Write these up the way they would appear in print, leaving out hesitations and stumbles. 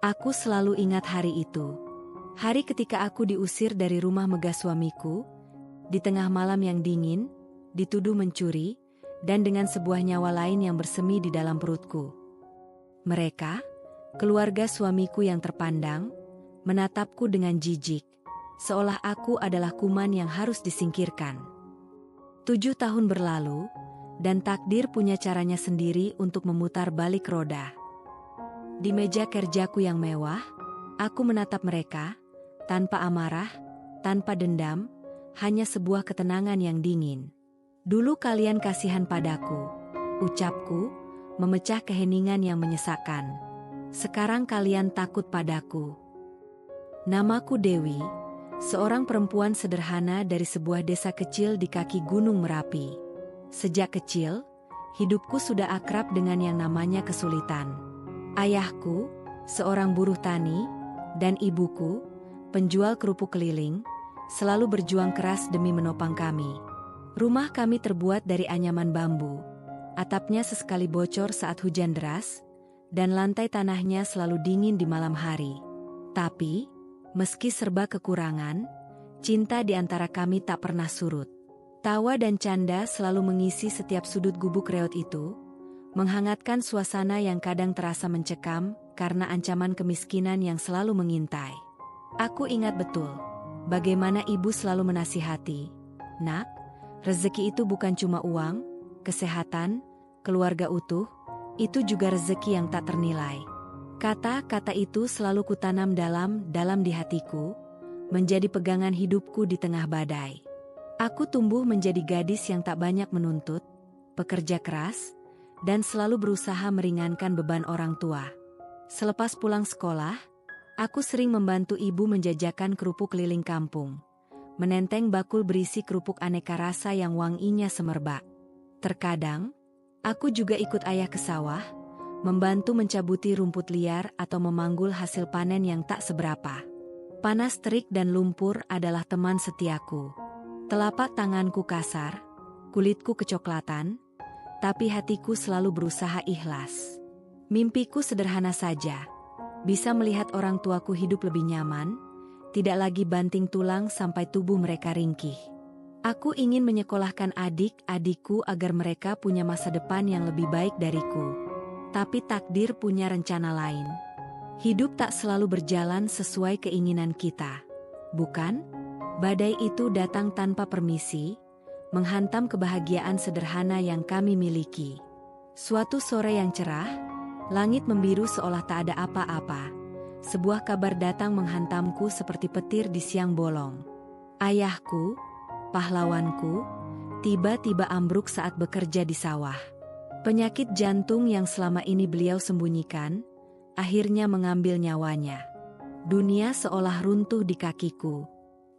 Aku selalu ingat hari itu. Hari ketika aku diusir dari rumah megah suamiku, di tengah malam yang dingin, dituduh mencuri, dan dengan sebuah nyawa lain yang bersemi di dalam perutku. Mereka, keluarga suamiku yang terpandang, menatapku dengan jijik, seolah aku adalah kuman yang harus disingkirkan. 7 tahun berlalu, dan takdir punya caranya sendiri untuk memutar balik roda. Di meja kerjaku yang mewah, aku menatap mereka, tanpa amarah, tanpa dendam, hanya sebuah ketenangan yang dingin. Dulu kalian kasihan padaku, ucapku, memecah keheningan yang menyesakkan. Sekarang kalian takut padaku. Namaku Dewi, seorang perempuan sederhana dari sebuah desa kecil di kaki Gunung Merapi. Sejak kecil, hidupku sudah akrab dengan yang namanya kesulitan. Ayahku, seorang buruh tani, dan ibuku, penjual kerupuk keliling, selalu berjuang keras demi menopang kami. Rumah kami terbuat dari anyaman bambu. Atapnya sesekali bocor saat hujan deras, dan lantai tanahnya selalu dingin di malam hari. Tapi, meski serba kekurangan, cinta di antara kami tak pernah surut. Tawa dan canda selalu mengisi setiap sudut gubuk reot itu, menghangatkan suasana yang kadang terasa mencekam karena ancaman kemiskinan yang selalu mengintai. Aku ingat betul bagaimana ibu selalu menasihati, "Nak, rezeki itu bukan cuma uang, kesehatan, keluarga utuh, itu juga rezeki yang tak ternilai." Kata-kata itu selalu kutanam dalam di hatiku, menjadi pegangan hidupku di tengah badai. Aku tumbuh menjadi gadis yang tak banyak menuntut, pekerja keras, dan selalu berusaha meringankan beban orang tua. Selepas pulang sekolah, aku sering membantu ibu menjajakan kerupuk keliling kampung, menenteng bakul berisi kerupuk aneka rasa yang wanginya semerbak. Terkadang, aku juga ikut ayah ke sawah, membantu mencabuti rumput liar atau memanggul hasil panen yang tak seberapa. Panas terik dan lumpur adalah teman setiaku. Telapak tanganku kasar, kulitku kecoklatan, tapi hatiku selalu berusaha ikhlas. Mimpiku sederhana saja, bisa melihat orang tuaku hidup lebih nyaman, tidak lagi banting tulang sampai tubuh mereka ringkih. Aku ingin menyekolahkan adik-adikku agar mereka punya masa depan yang lebih baik dariku. Tapi takdir punya rencana lain. Hidup tak selalu berjalan sesuai keinginan kita, bukan? Badai itu datang tanpa permisi, menghantam kebahagiaan sederhana yang kami miliki. Suatu sore yang cerah, langit membiru seolah tak ada apa-apa. Sebuah kabar datang menghantamku seperti petir di siang bolong. Ayahku, pahlawanku, tiba-tiba ambruk saat bekerja di sawah. Penyakit jantung yang selama ini beliau sembunyikan, akhirnya mengambil nyawanya. Dunia seolah runtuh di kakiku.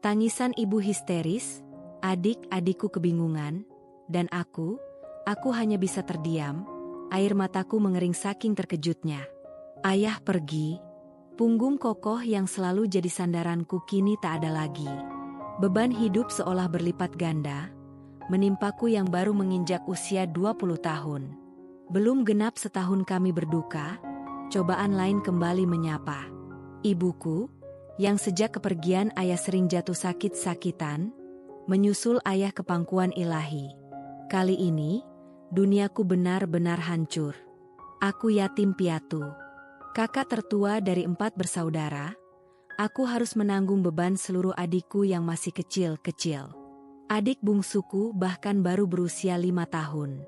Tangisan ibu histeris, adik-adikku kebingungan, dan aku hanya bisa terdiam, air mataku mengering saking terkejutnya. Ayah pergi, punggung kokoh yang selalu jadi sandaranku kini tak ada lagi. Beban hidup seolah berlipat ganda, menimpaku yang baru menginjak usia 20 tahun. Belum genap setahun kami berduka, cobaan lain kembali menyapa. Ibuku, yang sejak kepergian ayah sering jatuh sakit-sakitan, menyusul ayah ke pangkuan ilahi. Kali ini, duniaku benar-benar hancur. Aku yatim piatu. Kakak tertua dari 4 bersaudara, aku harus menanggung beban seluruh adikku yang masih kecil-kecil. Adik bungsuku bahkan baru berusia 5 tahun.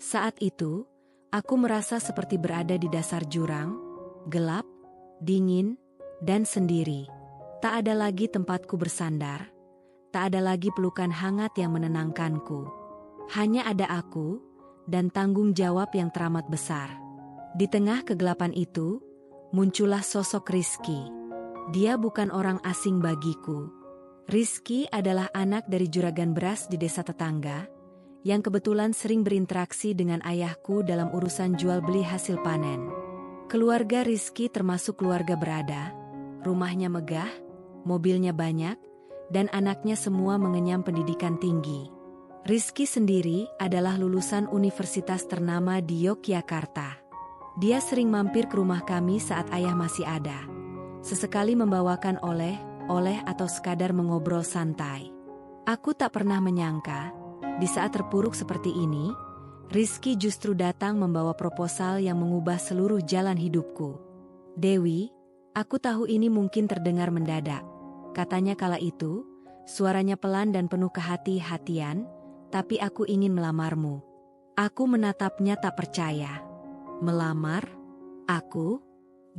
Saat itu, aku merasa seperti berada di dasar jurang, gelap, dingin, dan sendiri. Tak ada lagi tempatku bersandar, tak ada lagi pelukan hangat yang menenangkanku. Hanya ada aku, dan tanggung jawab yang teramat besar. Di tengah kegelapan itu, muncullah sosok Rizky. Dia bukan orang asing bagiku. Rizky adalah anak dari juragan beras di desa tetangga, yang kebetulan sering berinteraksi dengan ayahku dalam urusan jual beli hasil panen. Keluarga Rizky termasuk keluarga berada. Rumahnya megah, mobilnya banyak, dan anaknya semua mengenyam pendidikan tinggi. Rizky sendiri adalah lulusan universitas ternama di Yogyakarta. Dia sering mampir ke rumah kami saat ayah masih ada. Sesekali membawakan oleh-oleh atau sekadar mengobrol santai. Aku tak pernah menyangka, di saat terpuruk seperti ini, Rizky justru datang membawa proposal yang mengubah seluruh jalan hidupku. Dewi, aku tahu ini mungkin terdengar mendadak. Katanya kala itu, suaranya pelan dan penuh kehati-hatian, tapi aku ingin melamarmu. Aku menatapnya tak percaya. Melamar? Aku?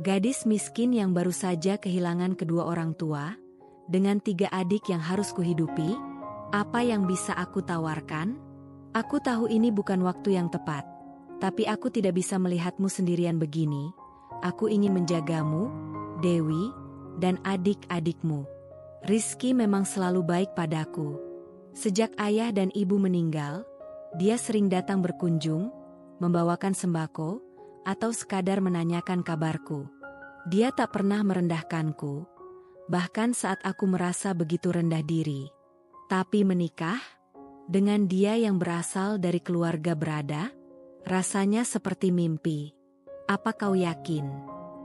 Gadis miskin yang baru saja kehilangan kedua orang tua, dengan 3 adik yang harus kuhidupi? Apa yang bisa aku tawarkan? Aku tahu ini bukan waktu yang tepat, tapi aku tidak bisa melihatmu sendirian begini. Aku ingin menjagamu, Dewi, dan adik-adikmu. Rizky memang selalu baik padaku. Sejak ayah dan ibu meninggal, dia sering datang berkunjung, membawakan sembako, atau sekadar menanyakan kabarku. Dia tak pernah merendahkanku, bahkan saat aku merasa begitu rendah diri. Tapi menikah dengan dia yang berasal dari keluarga berada, rasanya seperti mimpi. Apa kau yakin,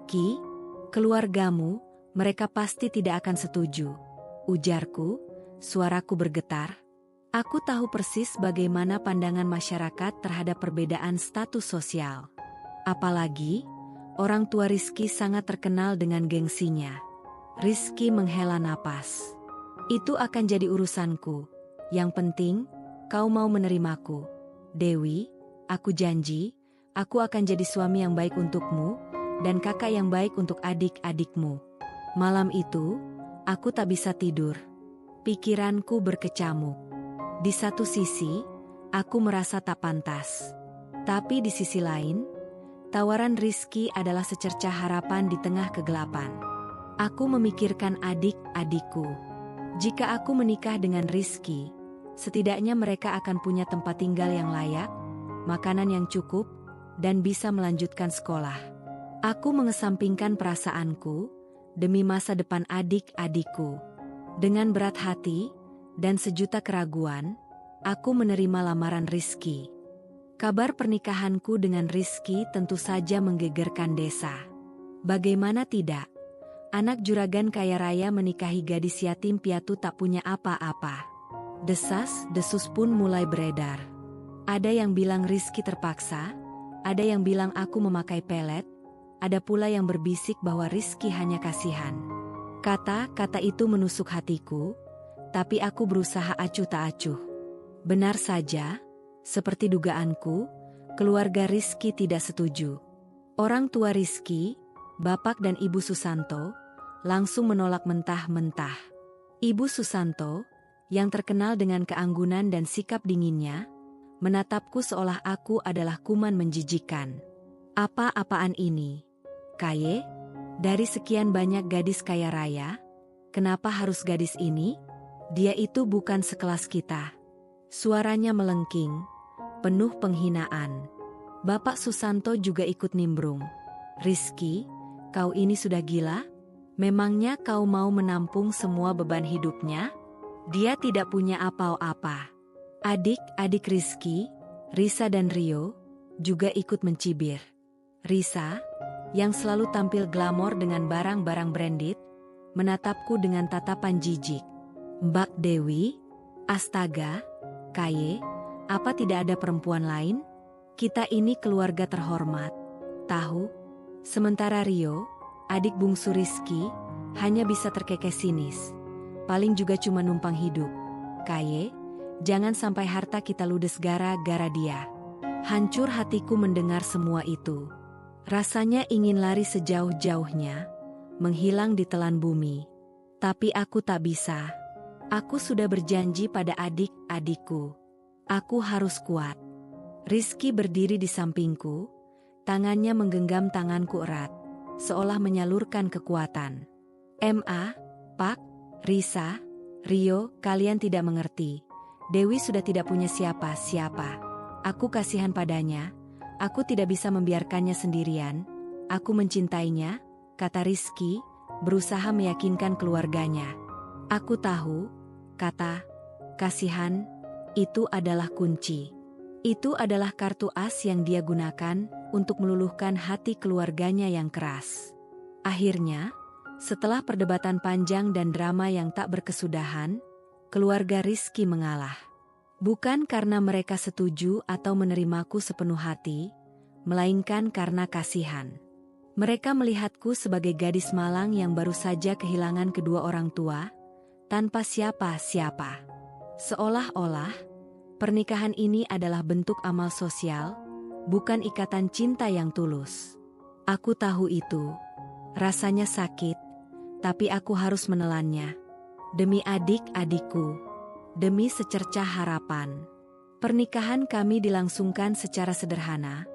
Ki? Keluargamu, mereka pasti tidak akan setuju. Ujarku, suaraku bergetar. Aku tahu persis bagaimana pandangan masyarakat terhadap perbedaan status sosial. Apalagi, orang tua Rizky sangat terkenal dengan gengsinya. Rizky menghela napas. Itu akan jadi urusanku. Yang penting, kau mau menerimaku. Dewi, aku janji, aku akan jadi suami yang baik untukmu, dan kakak yang baik untuk adik-adikmu. Malam itu, aku tak bisa tidur. Pikiranku berkecamuk. Di satu sisi, aku merasa tak pantas. Tapi di sisi lain, tawaran Rizky adalah secercah harapan di tengah kegelapan. Aku memikirkan adik-adikku. Jika aku menikah dengan Rizky, setidaknya mereka akan punya tempat tinggal yang layak, makanan yang cukup, dan bisa melanjutkan sekolah. Aku mengesampingkan perasaanku demi masa depan adik-adikku. Dengan berat hati dan sejuta keraguan, aku menerima lamaran Rizky. Kabar pernikahanku dengan Rizky tentu saja menggegerkan desa. Bagaimana tidak? Anak juragan kaya raya menikahi gadis yatim piatu tak punya apa-apa. Desas-desus pun mulai beredar. Ada yang bilang Rizky terpaksa, ada yang bilang aku memakai pelet, ada pula yang berbisik bahwa Rizky hanya kasihan. Kata-kata itu menusuk hatiku, tapi aku berusaha acuh tak acuh. Benar saja, seperti dugaanku, keluarga Rizky tidak setuju. Orang tua Rizky, Bapak dan Ibu Susanto, langsung menolak mentah-mentah. Ibu Susanto, yang terkenal dengan keanggunan dan sikap dinginnya, menatapku seolah aku adalah kuman menjijikan. Apa-apaan ini? Kaye? Dari sekian banyak gadis kaya raya, kenapa harus gadis ini? Dia itu bukan sekelas kita. Suaranya melengking, penuh penghinaan. Bapak Susanto juga ikut nimbrung. Rizky, kau ini sudah gila? Memangnya kau mau menampung semua beban hidupnya? Dia tidak punya apa-apa. Adik-adik Rizky, Risa dan Rio, juga ikut mencibir. Risa, yang selalu tampil glamor dengan barang-barang branded, menatapku dengan tatapan jijik. Mbak Dewi, astaga, Kaye, apa tidak ada perempuan lain? Kita ini keluarga terhormat. Tahu? Sementara Rio, adik bungsu Rizky, hanya bisa terkekeh sinis. Paling juga cuma numpang hidup. Kaye, jangan sampai harta kita ludes gara-gara dia. Hancur hatiku mendengar semua itu. Rasanya ingin lari sejauh-jauhnya, menghilang di telan bumi. Tapi aku tak bisa. Aku sudah berjanji pada adik-adikku. Aku harus kuat. Rizky berdiri di sampingku, tangannya menggenggam tanganku erat, seolah menyalurkan kekuatan. Pak, Risa, Rio, kalian tidak mengerti. Dewi sudah tidak punya siapa-siapa. Aku kasihan padanya, aku tidak bisa membiarkannya sendirian. Aku mencintainya, kata Rizky, berusaha meyakinkan keluarganya. Aku tahu, kata, kasihan, itu adalah kunci. Itu adalah kartu as yang dia gunakan untuk meluluhkan hati keluarganya yang keras. Akhirnya, setelah perdebatan panjang dan drama yang tak berkesudahan, keluarga Rizky mengalah. Bukan karena mereka setuju atau menerimaku sepenuh hati, melainkan karena kasihan. Mereka melihatku sebagai gadis malang yang baru saja kehilangan kedua orang tua, tanpa siapa-siapa. Seolah-olah, pernikahan ini adalah bentuk amal sosial, bukan ikatan cinta yang tulus. Aku tahu itu. Rasanya sakit, tapi aku harus menelannya. Demi adik-adikku, demi secercah harapan. Pernikahan kami dilangsungkan secara sederhana,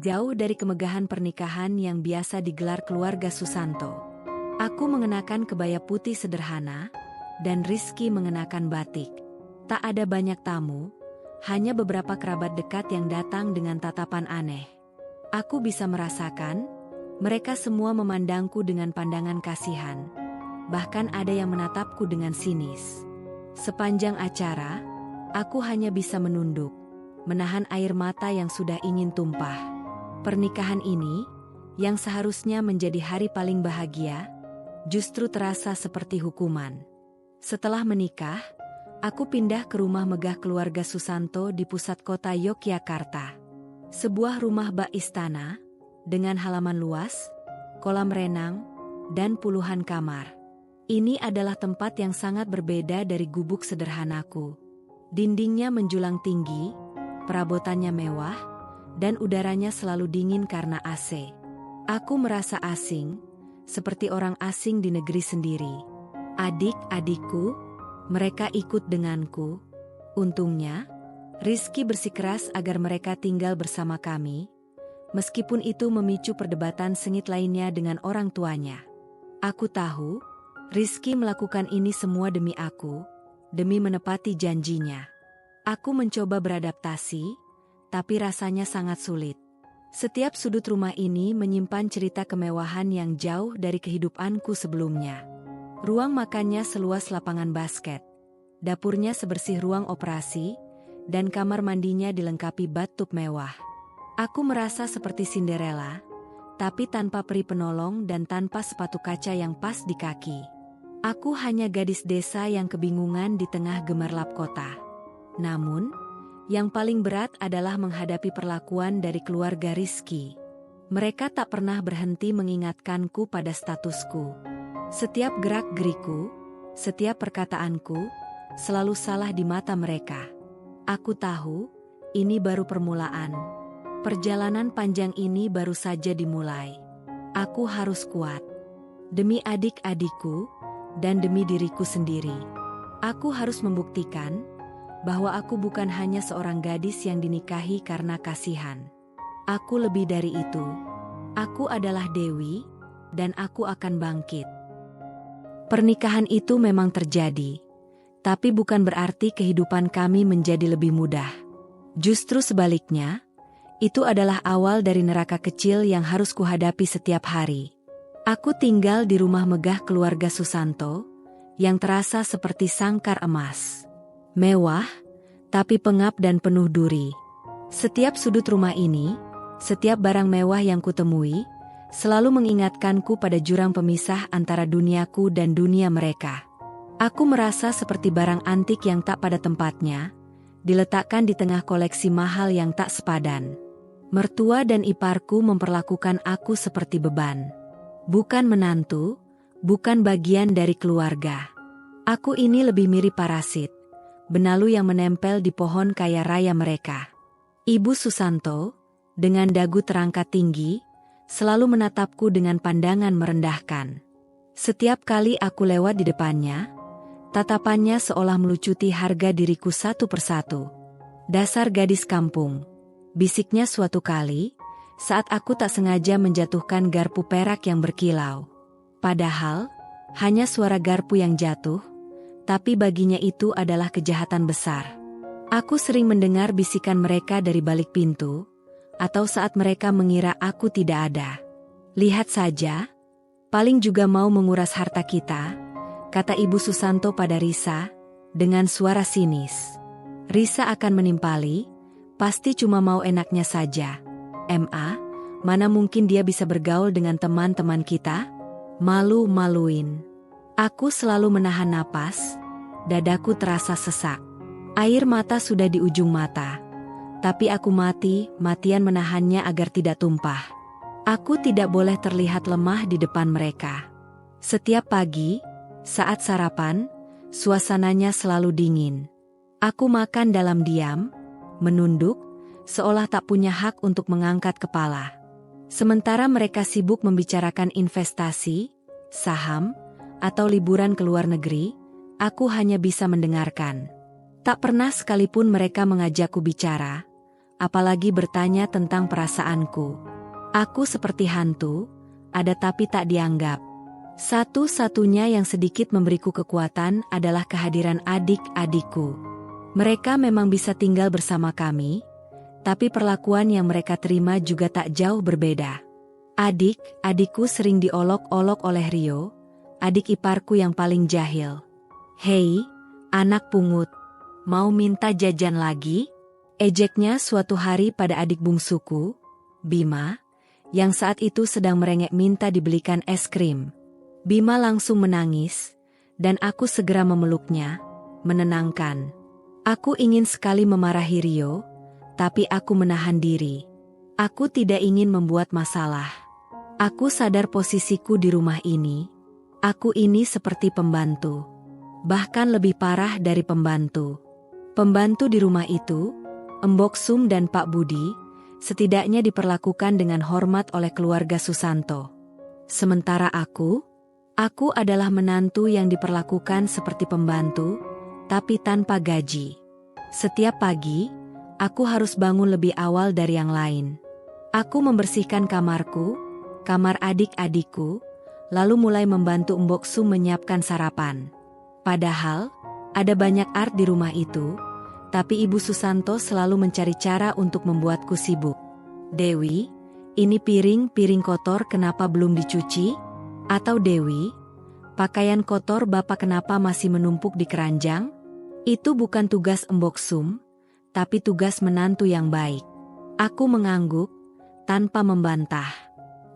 jauh dari kemegahan pernikahan yang biasa digelar keluarga Susanto. Aku mengenakan kebaya putih sederhana, dan Rizky mengenakan batik. Tak ada banyak tamu, hanya beberapa kerabat dekat yang datang dengan tatapan aneh. Aku bisa merasakan, mereka semua memandangku dengan pandangan kasihan. Bahkan ada yang menatapku dengan sinis. Sepanjang acara, aku hanya bisa menunduk, menahan air mata yang sudah ingin tumpah. Pernikahan ini, yang seharusnya menjadi hari paling bahagia, justru terasa seperti hukuman. Setelah menikah, aku pindah ke rumah megah keluarga Susanto di pusat kota Yogyakarta. Sebuah rumah bak istana, dengan halaman luas, kolam renang, dan puluhan kamar. Ini adalah tempat yang sangat berbeda dari gubuk sederhanaku. Dindingnya menjulang tinggi, perabotannya mewah, dan udaranya selalu dingin karena AC. Aku merasa asing, seperti orang asing di negeri sendiri. Adik-adikku, mereka ikut denganku. Untungnya, Rizky bersikeras agar mereka tinggal bersama kami, meskipun itu memicu perdebatan sengit lainnya dengan orang tuanya. Aku tahu, Rizky melakukan ini semua demi aku, demi menepati janjinya. Aku mencoba beradaptasi, tapi rasanya sangat sulit. Setiap sudut rumah ini menyimpan cerita kemewahan yang jauh dari kehidupanku sebelumnya. Ruang makannya seluas lapangan basket, dapurnya sebersih ruang operasi, dan kamar mandinya dilengkapi bathtub mewah. Aku merasa seperti Cinderella, tapi tanpa peri penolong dan tanpa sepatu kaca yang pas di kaki. Aku hanya gadis desa yang kebingungan di tengah gemerlap kota. Namun, yang paling berat adalah menghadapi perlakuan dari keluarga Rizky. Mereka tak pernah berhenti mengingatkanku pada statusku. Setiap gerak-geriku, setiap perkataanku, selalu salah di mata mereka. Aku tahu, ini baru permulaan. Perjalanan panjang ini baru saja dimulai. Aku harus kuat. Demi adik-adikku, dan demi diriku sendiri. Aku harus membuktikan bahwa aku bukan hanya seorang gadis yang dinikahi karena kasihan. Aku lebih dari itu. Aku adalah Dewi, dan aku akan bangkit. Pernikahan itu memang terjadi, tapi bukan berarti kehidupan kami menjadi lebih mudah. Justru sebaliknya, itu adalah awal dari neraka kecil yang harus kuhadapi setiap hari. Aku tinggal di rumah megah keluarga Susanto, yang terasa seperti sangkar emas. Mewah, tapi pengap dan penuh duri. Setiap sudut rumah ini, setiap barang mewah yang kutemui, selalu mengingatkanku pada jurang pemisah antara duniaku dan dunia mereka. Aku merasa seperti barang antik yang tak pada tempatnya, diletakkan di tengah koleksi mahal yang tak sepadan. Mertua dan iparku memperlakukan aku seperti beban. Bukan menantu, bukan bagian dari keluarga. Aku ini lebih mirip parasit, benalu yang menempel di pohon kaya raya mereka. Ibu Susanto, dengan dagu terangkat tinggi, selalu menatapku dengan pandangan merendahkan. Setiap kali aku lewat di depannya, tatapannya seolah melucuti harga diriku satu persatu. Dasar gadis kampung, bisiknya suatu kali, saat aku tak sengaja menjatuhkan garpu perak yang berkilau. Padahal, hanya suara garpu yang jatuh, tapi baginya itu adalah kejahatan besar. Aku sering mendengar bisikan mereka dari balik pintu, atau saat mereka mengira aku tidak ada. Lihat saja, paling juga mau menguras harta kita, kata Ibu Susanto pada Risa, dengan suara sinis. Risa akan menimpali, pasti cuma mau enaknya saja. Mana mungkin dia bisa bergaul dengan teman-teman kita? Malu-maluin. Aku selalu menahan napas, dadaku terasa sesak. Air mata sudah di ujung mata. Tapi aku mati-matian menahannya agar tidak tumpah. Aku tidak boleh terlihat lemah di depan mereka. Setiap pagi, saat sarapan, suasananya selalu dingin. Aku makan dalam diam, menunduk, seolah tak punya hak untuk mengangkat kepala. Sementara mereka sibuk membicarakan investasi, saham, atau liburan ke luar negeri, aku hanya bisa mendengarkan. Tak pernah sekalipun mereka mengajakku bicara, apalagi bertanya tentang perasaanku. Aku seperti hantu, ada tapi tak dianggap. Satu-satunya yang sedikit memberiku kekuatan adalah kehadiran adik-adikku. Mereka memang bisa tinggal bersama kami, tapi perlakuan yang mereka terima juga tak jauh berbeda. Adik-adikku sering diolok-olok oleh Rio, adik iparku yang paling jahil. "Hei, anak pungut, mau minta jajan lagi?" Ejeknya suatu hari pada adik bungsuku, Bima, yang saat itu sedang merengek minta dibelikan es krim. Bima langsung menangis, dan aku segera memeluknya, menenangkan. Aku ingin sekali memarahi Rio, tapi aku menahan diri. Aku tidak ingin membuat masalah. Aku sadar posisiku di rumah ini. Aku ini seperti pembantu. Bahkan lebih parah dari pembantu. Pembantu di rumah itu, Embok Sum dan Pak Budi, setidaknya diperlakukan dengan hormat oleh keluarga Susanto. Sementara aku adalah menantu yang diperlakukan seperti pembantu, tapi tanpa gaji. Setiap pagi, aku harus bangun lebih awal dari yang lain. Aku membersihkan kamarku, kamar adik-adikku, lalu mulai membantu Embok Sum menyiapkan sarapan. Padahal, ada banyak art di rumah itu, tapi Ibu Susanto selalu mencari cara untuk membuatku sibuk. "Dewi, ini piring kotor kenapa belum dicuci?" Atau "Dewi, pakaian kotor Bapak kenapa masih menumpuk di keranjang?" Itu bukan tugas Embok Sum, tapi tugas menantu yang baik. Aku mengangguk, tanpa membantah.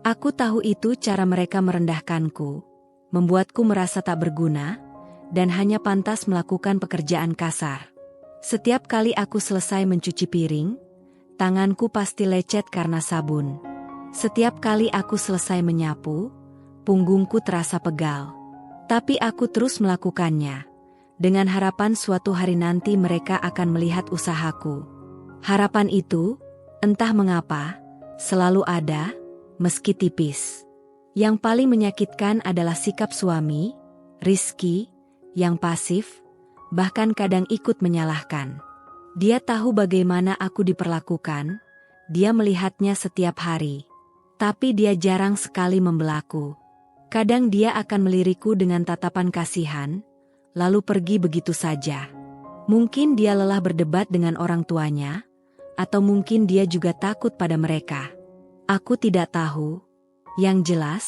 Aku tahu itu cara mereka merendahkanku, membuatku merasa tak berguna, dan hanya pantas melakukan pekerjaan kasar. Setiap kali aku selesai mencuci piring, tanganku pasti lecet karena sabun. Setiap kali aku selesai menyapu, punggungku terasa pegal. Tapi aku terus melakukannya, dengan harapan suatu hari nanti mereka akan melihat usahaku. Harapan itu, entah mengapa, selalu ada, meski tipis. Yang paling menyakitkan adalah sikap suami, Rizky, yang pasif, bahkan kadang ikut menyalahkan. Dia tahu bagaimana aku diperlakukan, dia melihatnya setiap hari. Tapi dia jarang sekali membelaku. Kadang dia akan melirikku dengan tatapan kasihan, lalu pergi begitu saja. Mungkin dia lelah berdebat dengan orang tuanya, atau mungkin dia juga takut pada mereka. Aku tidak tahu. Yang jelas,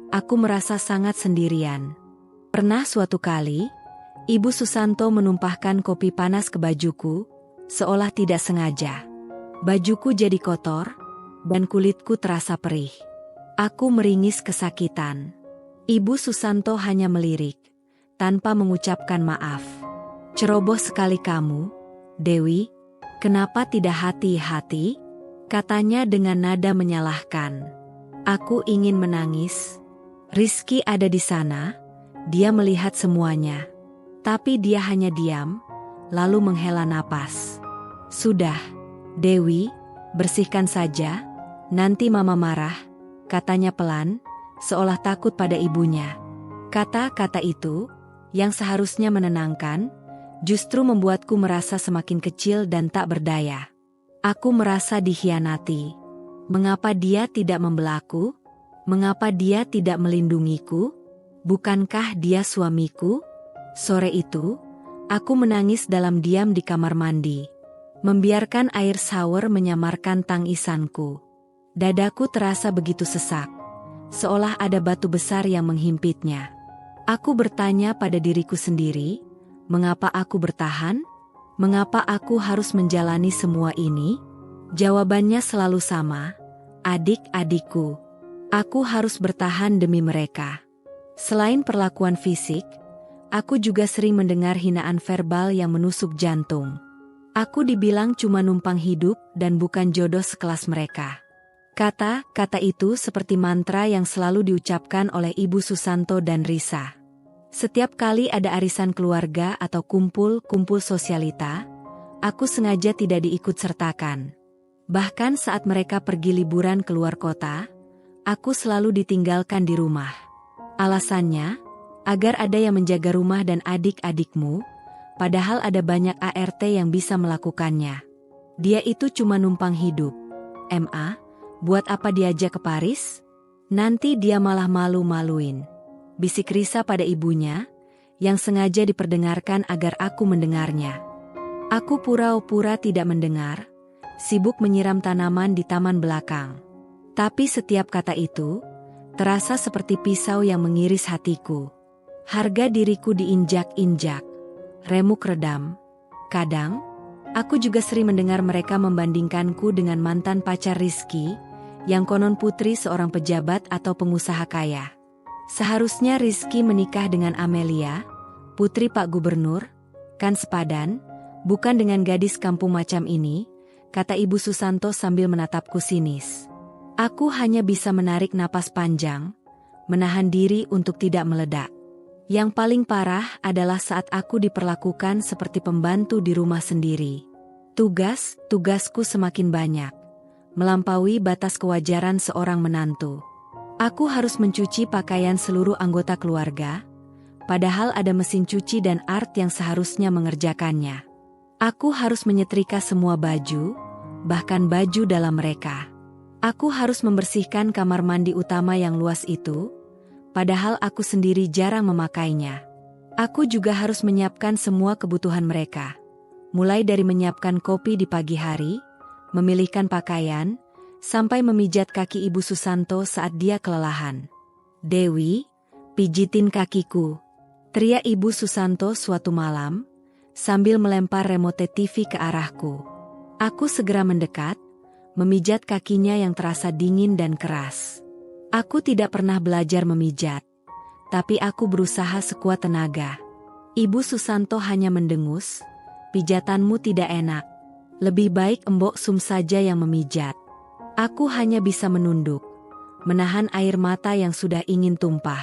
aku merasa sangat sendirian. Pernah suatu kali, Ibu Susanto menumpahkan kopi panas ke bajuku, seolah tidak sengaja. Bajuku jadi kotor, dan kulitku terasa perih. Aku meringis kesakitan. Ibu Susanto hanya melirik, tanpa mengucapkan maaf. "Ceroboh sekali kamu, Dewi, kenapa tidak hati-hati?" katanya dengan nada menyalahkan. Aku ingin menangis. Rizky ada di sana, dia melihat semuanya. Tapi dia hanya diam, lalu menghela napas. "Sudah, Dewi, bersihkan saja, nanti Mama marah," katanya pelan, seolah takut pada ibunya. Kata-kata itu, yang seharusnya menenangkan, justru membuatku merasa semakin kecil dan tak berdaya. Aku merasa dikhianati. Mengapa dia tidak membelaku? Mengapa dia tidak melindungiku? Bukankah dia suamiku? Sore itu, aku menangis dalam diam di kamar mandi, membiarkan air shower menyamarkan tangisanku. Dadaku terasa begitu sesak, seolah ada batu besar yang menghimpitnya. Aku bertanya pada diriku sendiri, mengapa aku bertahan? Mengapa aku harus menjalani semua ini? Jawabannya selalu sama, Adik-adikku. Aku harus bertahan demi mereka. Selain perlakuan fisik, aku juga sering mendengar hinaan verbal yang menusuk jantung. Aku dibilang cuma numpang hidup dan bukan jodoh sekelas mereka. Kata-kata itu seperti mantra yang selalu diucapkan oleh Ibu Susanto dan Risa. Setiap kali ada arisan keluarga atau kumpul-kumpul sosialita, aku sengaja tidak diikut sertakan. Bahkan saat mereka pergi liburan keluar kota, aku selalu ditinggalkan di rumah. Alasannya, agar ada yang menjaga rumah dan adik-adikmu, padahal ada banyak ART yang bisa melakukannya. Dia itu cuma numpang hidup. Buat apa diajak ke Paris? Nanti dia malah malu-maluin. Bisik Risa pada ibunya, yang sengaja diperdengarkan agar aku mendengarnya. Aku pura-pura tidak mendengar, sibuk menyiram tanaman di taman belakang. Tapi setiap kata itu, terasa seperti pisau yang mengiris hatiku. Harga diriku diinjak-injak, remuk redam. Kadang, aku juga sering mendengar mereka membandingkanku dengan mantan pacar Rizky, yang konon putri seorang pejabat atau pengusaha kaya. Seharusnya Rizky menikah dengan Amelia, putri Pak Gubernur, kan sepadan, bukan dengan gadis kampung macam ini, kata Ibu Susanto sambil menatapku sinis. Aku hanya bisa menarik napas panjang, menahan diri untuk tidak meledak. Yang paling parah adalah saat aku diperlakukan seperti pembantu di rumah sendiri. Tugasku semakin banyak, melampaui batas kewajaran seorang menantu. Aku harus mencuci pakaian seluruh anggota keluarga, padahal ada mesin cuci dan art yang seharusnya mengerjakannya. Aku harus menyetrika semua baju, bahkan baju dalam mereka. Aku harus membersihkan kamar mandi utama yang luas itu, padahal aku sendiri jarang memakainya. Aku juga harus menyiapkan semua kebutuhan mereka, mulai dari menyiapkan kopi di pagi hari, memilihkan pakaian, sampai memijat kaki Ibu Susanto saat dia kelelahan. "Dewi, pijitin kakiku," teriak Ibu Susanto suatu malam, sambil melempar remote TV ke arahku. Aku segera mendekat, memijat kakinya yang terasa dingin dan keras. Aku tidak pernah belajar memijat, tapi aku berusaha sekuat tenaga. Ibu Susanto hanya mendengus, "Pijatanmu tidak enak. Lebih baik Mbok Sum saja yang memijat." Aku hanya bisa menunduk, menahan air mata yang sudah ingin tumpah.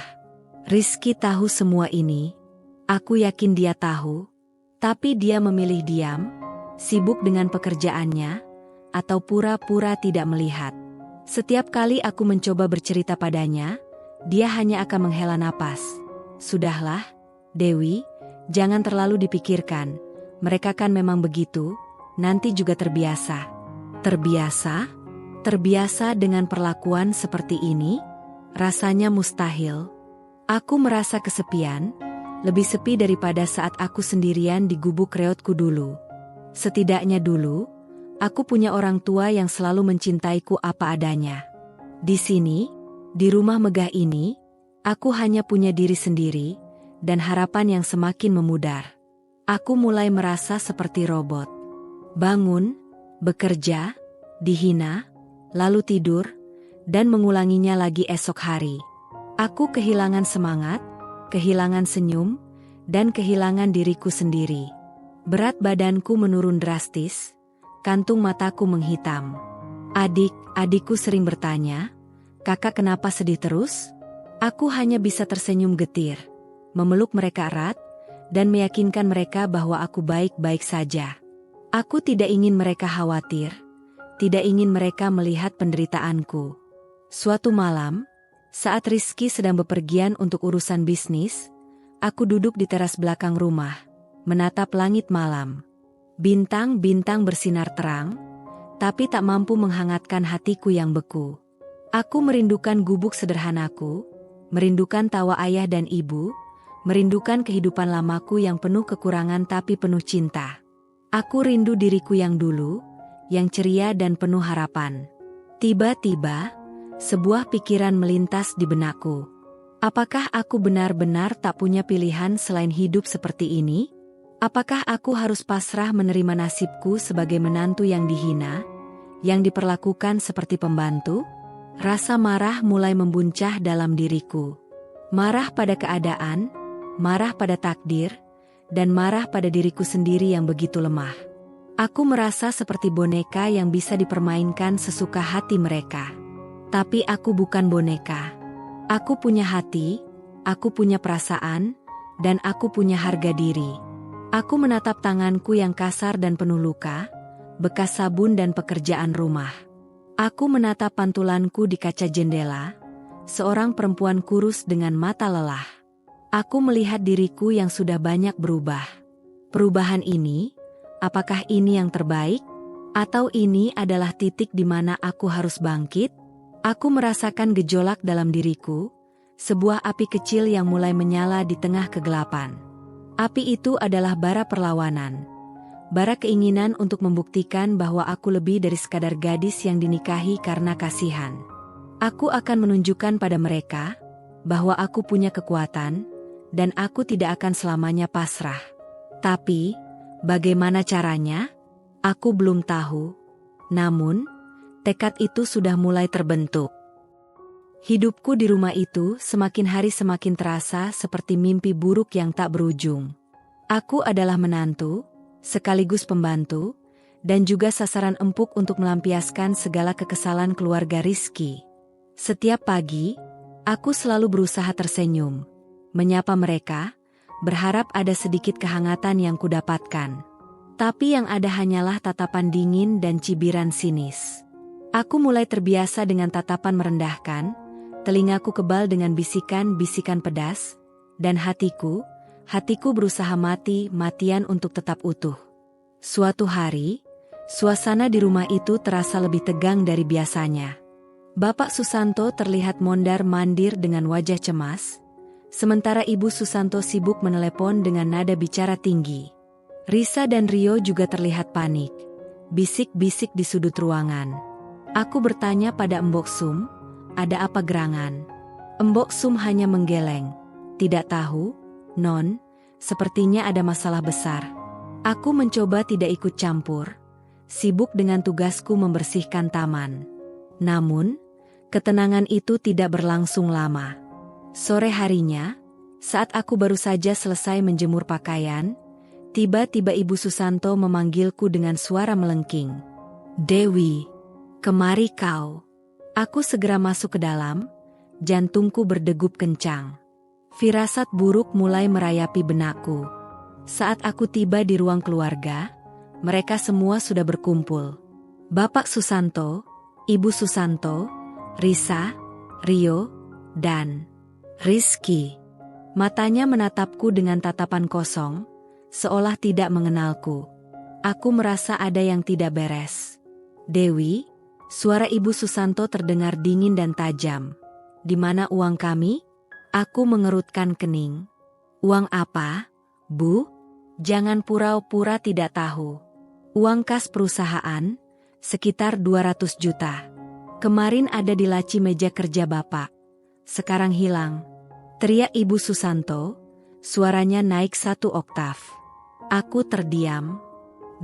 Rizky tahu semua ini. Aku yakin dia tahu. Tapi dia memilih diam, sibuk dengan pekerjaannya, atau pura-pura tidak melihat. Setiap kali aku mencoba bercerita padanya, dia hanya akan menghela napas. "Sudahlah, Dewi, jangan terlalu dipikirkan. Mereka kan memang begitu. Nanti juga terbiasa." Terbiasa? Terbiasa dengan perlakuan seperti ini? Rasanya mustahil. Aku merasa kesepian, lebih sepi daripada saat aku sendirian di gubuk reotku dulu. Setidaknya dulu, aku punya orang tua yang selalu mencintaiku apa adanya. Di sini, di rumah megah ini, aku hanya punya diri sendiri, dan harapan yang semakin memudar. Aku mulai merasa seperti robot. Bangun, bekerja, dihina, lalu tidur, dan mengulanginya lagi esok hari. Aku kehilangan semangat, kehilangan senyum, dan kehilangan diriku sendiri. Berat badanku menurun drastis, kantung mataku menghitam. Adikku sering bertanya, "Kakak kenapa sedih terus?" Aku hanya bisa tersenyum getir, memeluk mereka erat, dan meyakinkan mereka bahwa aku baik-baik saja. Aku tidak ingin mereka khawatir, tidak ingin mereka melihat penderitaanku. Suatu malam, saat Rizky sedang bepergian untuk urusan bisnis, aku duduk di teras belakang rumah, menatap langit malam. Bintang-bintang bersinar terang, tapi tak mampu menghangatkan hatiku yang beku. Aku merindukan gubuk sederhanaku, merindukan tawa ayah dan ibu, merindukan kehidupan lamaku yang penuh kekurangan tapi penuh cinta. Aku rindu diriku yang dulu, yang ceria dan penuh harapan. Tiba-tiba, sebuah pikiran melintas di benakku. Apakah aku benar-benar tak punya pilihan selain hidup seperti ini? Apakah aku harus pasrah menerima nasibku sebagai menantu yang dihina, yang diperlakukan seperti pembantu? Rasa marah mulai membuncah dalam diriku. Marah pada keadaan, marah pada takdir, dan marah pada diriku sendiri yang begitu lemah. Aku merasa seperti boneka yang bisa dipermainkan sesuka hati mereka. Tapi aku bukan boneka. Aku punya hati, aku punya perasaan, dan aku punya harga diri. Aku menatap tanganku yang kasar dan penuh luka, bekas sabun dan pekerjaan rumah. Aku menatap pantulanku di kaca jendela, seorang perempuan kurus dengan mata lelah. Aku melihat diriku yang sudah banyak berubah. Perubahan ini, apakah ini yang terbaik? Atau ini adalah titik di mana aku harus bangkit? Aku merasakan gejolak dalam diriku, sebuah api kecil yang mulai menyala di tengah kegelapan. Api itu adalah bara perlawanan. Bara keinginan untuk membuktikan bahwa aku lebih dari sekadar gadis yang dinikahi karena kasihan. Aku akan menunjukkan pada mereka bahwa aku punya kekuatan, dan aku tidak akan selamanya pasrah. Tapi, bagaimana caranya? Aku belum tahu. Namun, tekad itu sudah mulai terbentuk. Hidupku di rumah itu semakin hari semakin terasa seperti mimpi buruk yang tak berujung. Aku adalah menantu, sekaligus pembantu, dan juga sasaran empuk untuk melampiaskan segala kekesalan keluarga Rizky. Setiap pagi, aku selalu berusaha tersenyum, menyapa mereka, berharap ada sedikit kehangatan yang kudapatkan. Tapi yang ada hanyalah tatapan dingin dan cibiran sinis. Aku mulai terbiasa dengan tatapan merendahkan, telingaku kebal dengan bisikan-bisikan pedas, dan hatiku berusaha mati-matian untuk tetap utuh. Suatu hari, suasana di rumah itu terasa lebih tegang dari biasanya. Bapak Susanto terlihat mondar-mandir dengan wajah cemas, sementara Ibu Susanto sibuk menelepon dengan nada bicara tinggi. Risa dan Rio juga terlihat panik, bisik-bisik di sudut ruangan. Aku bertanya pada Mbok Sum, ada apa gerangan? Mbok Sum hanya menggeleng. Tidak tahu, Non, sepertinya ada masalah besar. Aku mencoba tidak ikut campur, sibuk dengan tugasku membersihkan taman. Namun, ketenangan itu tidak berlangsung lama. Sore harinya, saat aku baru saja selesai menjemur pakaian, tiba-tiba Ibu Susanto memanggilku dengan suara melengking. Dewi, kemari kau. Aku segera masuk ke dalam, jantungku berdegup kencang. Firasat buruk mulai merayapi benakku. Saat aku tiba di ruang keluarga, mereka semua sudah berkumpul. Bapak Susanto, Ibu Susanto, Risa, Rio, dan Rizky. Matanya menatapku dengan tatapan kosong, seolah tidak mengenalku. Aku merasa ada yang tidak beres. Dewi, suara Ibu Susanto terdengar dingin dan tajam. Di mana uang kami? Aku mengerutkan kening. Uang apa, Bu? Jangan pura-pura tidak tahu. Uang kas perusahaan, sekitar 200 juta. Kemarin ada di laci meja kerja Bapak. Sekarang hilang. Teriak Ibu Susanto, suaranya naik 1 oktav. Aku terdiam.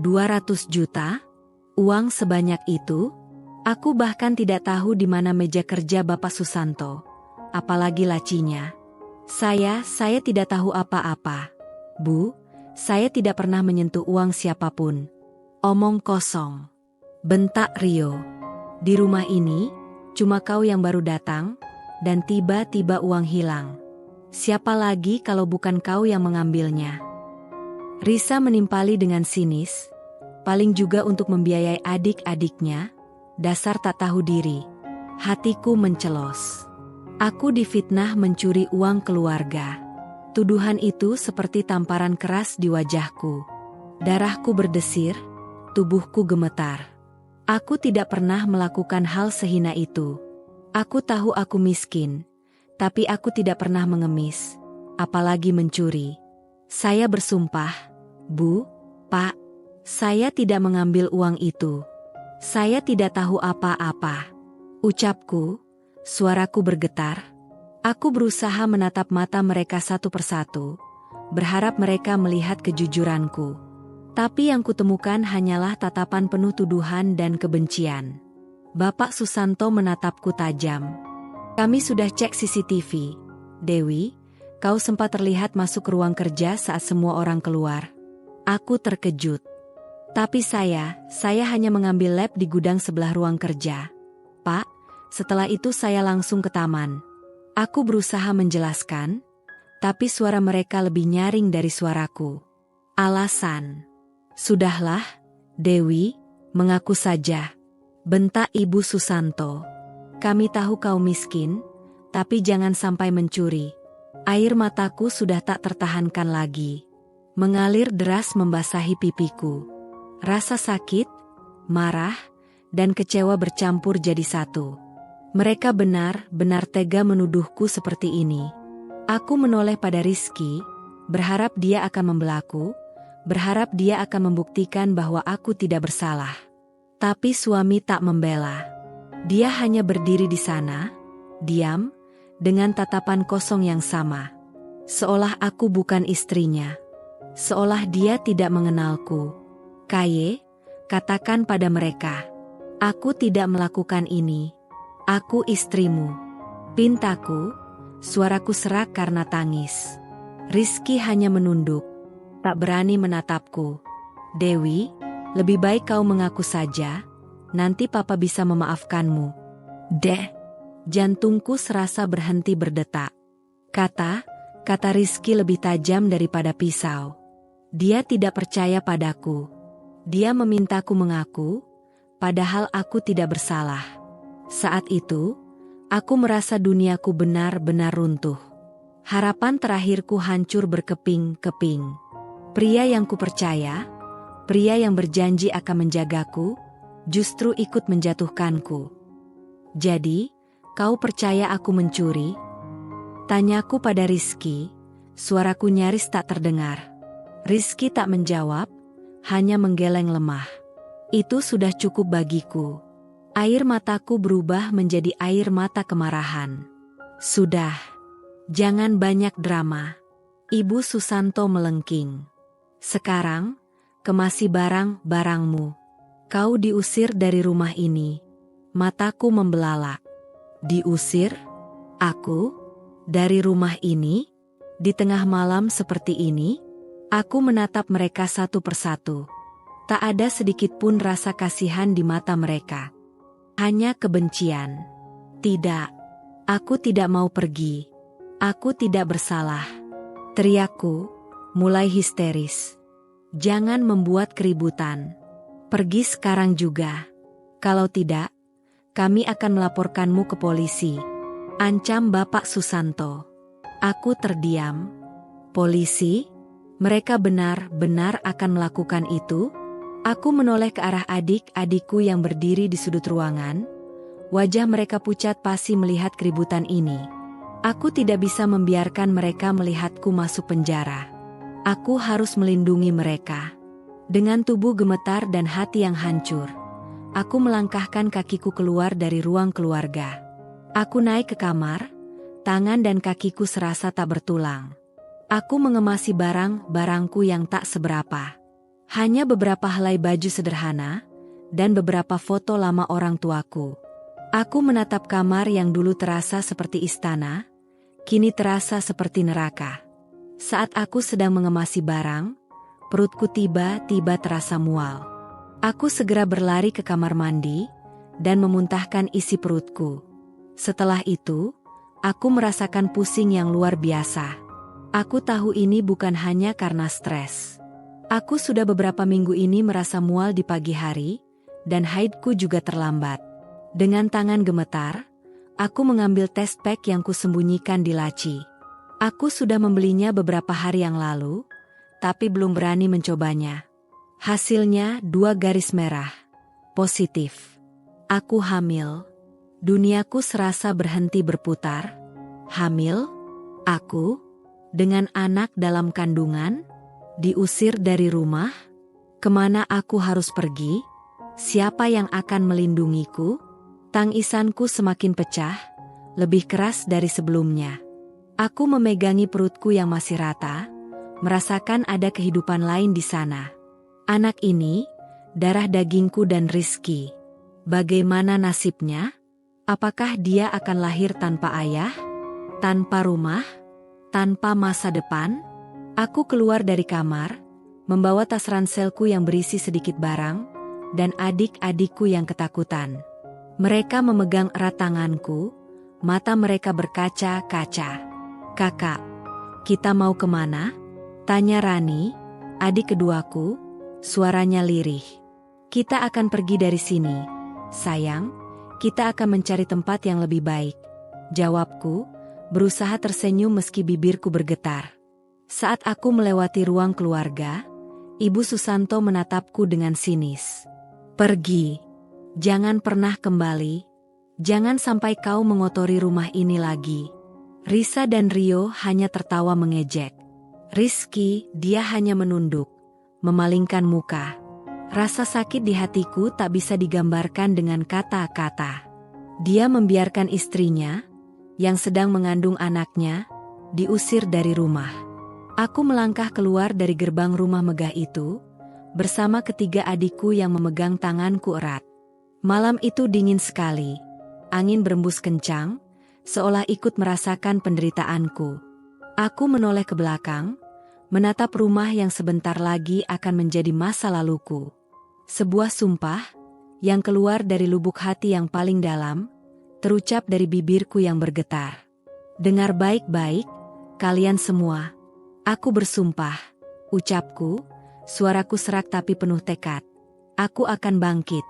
200 juta? Uang sebanyak itu? Aku bahkan tidak tahu di mana meja kerja Bapak Susanto, apalagi lacinya. Saya tidak tahu apa-apa. Bu, saya tidak pernah menyentuh uang siapapun. Omong kosong. Bentak Rio. Di rumah ini, cuma kau yang baru datang, dan tiba-tiba uang hilang. Siapa lagi kalau bukan kau yang mengambilnya? Risa menimpali dengan sinis, paling juga untuk membiayai adik-adiknya, dasar tak tahu diri. Hatiku mencelos. Aku difitnah mencuri uang keluarga. Tuduhan itu seperti tamparan keras di wajahku. Darahku berdesir, tubuhku gemetar. Aku tidak pernah melakukan hal sehina itu. Aku tahu aku miskin, tapi aku tidak pernah mengemis, apalagi mencuri. Saya bersumpah, Bu, Pak, saya tidak mengambil uang itu. Saya tidak tahu apa-apa. Ucapku, suaraku bergetar. Aku berusaha menatap mata mereka satu persatu, berharap mereka melihat kejujuranku. Tapi yang kutemukan hanyalah tatapan penuh tuduhan dan kebencian. Bapak Susanto menatapku tajam. Kami sudah cek CCTV. Dewi, kau sempat terlihat masuk ke ruang kerja saat semua orang keluar. Aku terkejut. Tapi saya hanya mengambil lab di gudang sebelah ruang kerja. Pak, setelah itu saya langsung ke taman. Aku berusaha menjelaskan, tapi suara mereka lebih nyaring dari suaraku. Alasan. Sudahlah, Dewi, mengaku saja. Bentak Ibu Susanto. Kami tahu kau miskin, tapi jangan sampai mencuri. Air mataku sudah tak tertahankan lagi. Mengalir deras membasahi pipiku. Rasa sakit, marah, dan kecewa bercampur jadi satu. Mereka benar-benar tega menuduhku seperti ini. Aku menoleh pada Rizky, berharap dia akan membelaku, berharap dia akan membuktikan bahwa aku tidak bersalah. Tapi suami tak membela. Dia hanya berdiri di sana, diam, dengan tatapan kosong yang sama. Seolah aku bukan istrinya. Seolah dia tidak mengenalku. Kaye, katakan pada mereka. Aku tidak melakukan ini. Aku istrimu. Pintaku, suaraku serak karena tangis. Rizky hanya menunduk, tak berani menatapku. Dewi, lebih baik kau mengaku saja, nanti papa bisa memaafkanmu. Jantungku serasa berhenti berdetak. Kata Rizky lebih tajam daripada pisau. Dia tidak percaya padaku. Dia memintaku mengaku, padahal aku tidak bersalah. Saat itu, aku merasa duniaku benar-benar runtuh. Harapan terakhirku hancur berkeping-keping. Pria yang kupercaya, pria yang berjanji akan menjagaku, justru ikut menjatuhkanku. Jadi, kau percaya aku mencuri? Tanyaku pada Rizky, suaraku nyaris tak terdengar. Rizky tak menjawab, hanya menggeleng lemah. Itu sudah cukup bagiku. Air mataku berubah menjadi air mata kemarahan. Sudah. Jangan banyak drama. Ibu Susanto melengking. Sekarang, kemasi barang-barangmu. Kau diusir dari rumah ini. Mataku membelalak. Diusir? Aku? Dari rumah ini? Di tengah malam seperti ini? Aku menatap mereka satu persatu. Tak ada sedikit pun rasa kasihan di mata mereka. Hanya kebencian. Tidak. Aku tidak mau pergi. Aku tidak bersalah. Teriakku, mulai histeris. Jangan membuat keributan. Pergi sekarang juga. Kalau tidak, kami akan melaporkanmu ke polisi. Ancam Bapak Susanto. Aku terdiam. Polisi? Mereka benar-benar akan melakukan itu? Aku menoleh ke arah adik-adikku yang berdiri di sudut ruangan. Wajah mereka pucat pasi melihat keributan ini. Aku tidak bisa membiarkan mereka melihatku masuk penjara. Aku harus melindungi mereka. Dengan tubuh gemetar dan hati yang hancur, aku melangkahkan kakiku keluar dari ruang keluarga. Aku naik ke kamar, tangan dan kakiku serasa tak bertulang. Aku mengemasi barang-barangku yang tak seberapa. Hanya beberapa helai baju sederhana, dan beberapa foto lama orang tuaku. Aku menatap kamar yang dulu terasa seperti istana, kini terasa seperti neraka. Saat aku sedang mengemasi barang, perutku tiba-tiba terasa mual. Aku segera berlari ke kamar mandi, dan memuntahkan isi perutku. Setelah itu, aku merasakan pusing yang luar biasa. Aku tahu ini bukan hanya karena stres. Aku sudah beberapa minggu ini merasa mual di pagi hari, dan haidku juga terlambat. Dengan tangan gemetar, aku mengambil test pack yang kusembunyikan di laci. Aku sudah membelinya beberapa hari yang lalu, tapi belum berani mencobanya. Hasilnya 2 garis merah. Positif. Aku hamil. Duniaku serasa berhenti berputar. Hamil? Aku? Dengan anak dalam kandungan? Diusir dari rumah? Kemana aku harus pergi? Siapa yang akan melindungiku? Tangisanku semakin pecah, lebih keras dari sebelumnya. Aku memegangi perutku yang masih rata, merasakan ada kehidupan lain di sana. Anak ini, darah dagingku dan Rizky. Bagaimana nasibnya? Apakah dia akan lahir tanpa ayah? Tanpa rumah? Tanpa masa depan? Aku keluar dari kamar, membawa tas ranselku yang berisi sedikit barang, dan adik-adikku yang ketakutan. Mereka memegang erat tanganku, mata mereka berkaca-kaca. "Kakak, kita mau kemana?" tanya Rani, adik keduaku, suaranya lirih. "Kita akan pergi dari sini, sayang, kita akan mencari tempat yang lebih baik," jawabku, berusaha tersenyum meski bibirku bergetar. Saat aku melewati ruang keluarga, Ibu Susanto menatapku dengan sinis. "Pergi. Jangan pernah kembali. Jangan sampai kau mengotori rumah ini lagi." Risa dan Rio hanya tertawa mengejek. Rizky, dia hanya menunduk, memalingkan muka. Rasa sakit di hatiku tak bisa digambarkan dengan kata-kata. Dia membiarkan istrinya, yang sedang mengandung anaknya, diusir dari rumah. Aku melangkah keluar dari gerbang rumah megah itu, bersama ketiga adikku yang memegang tanganku erat. Malam itu dingin sekali. Angin berembus kencang, seolah ikut merasakan penderitaanku. Aku menoleh ke belakang, menatap rumah yang sebentar lagi akan menjadi masa laluku. Sebuah sumpah, yang keluar dari lubuk hati yang paling dalam, terucap dari bibirku yang bergetar. "Dengar baik-baik, kalian semua. Aku bersumpah," ucapku, suaraku serak tapi penuh tekad. "Aku akan bangkit.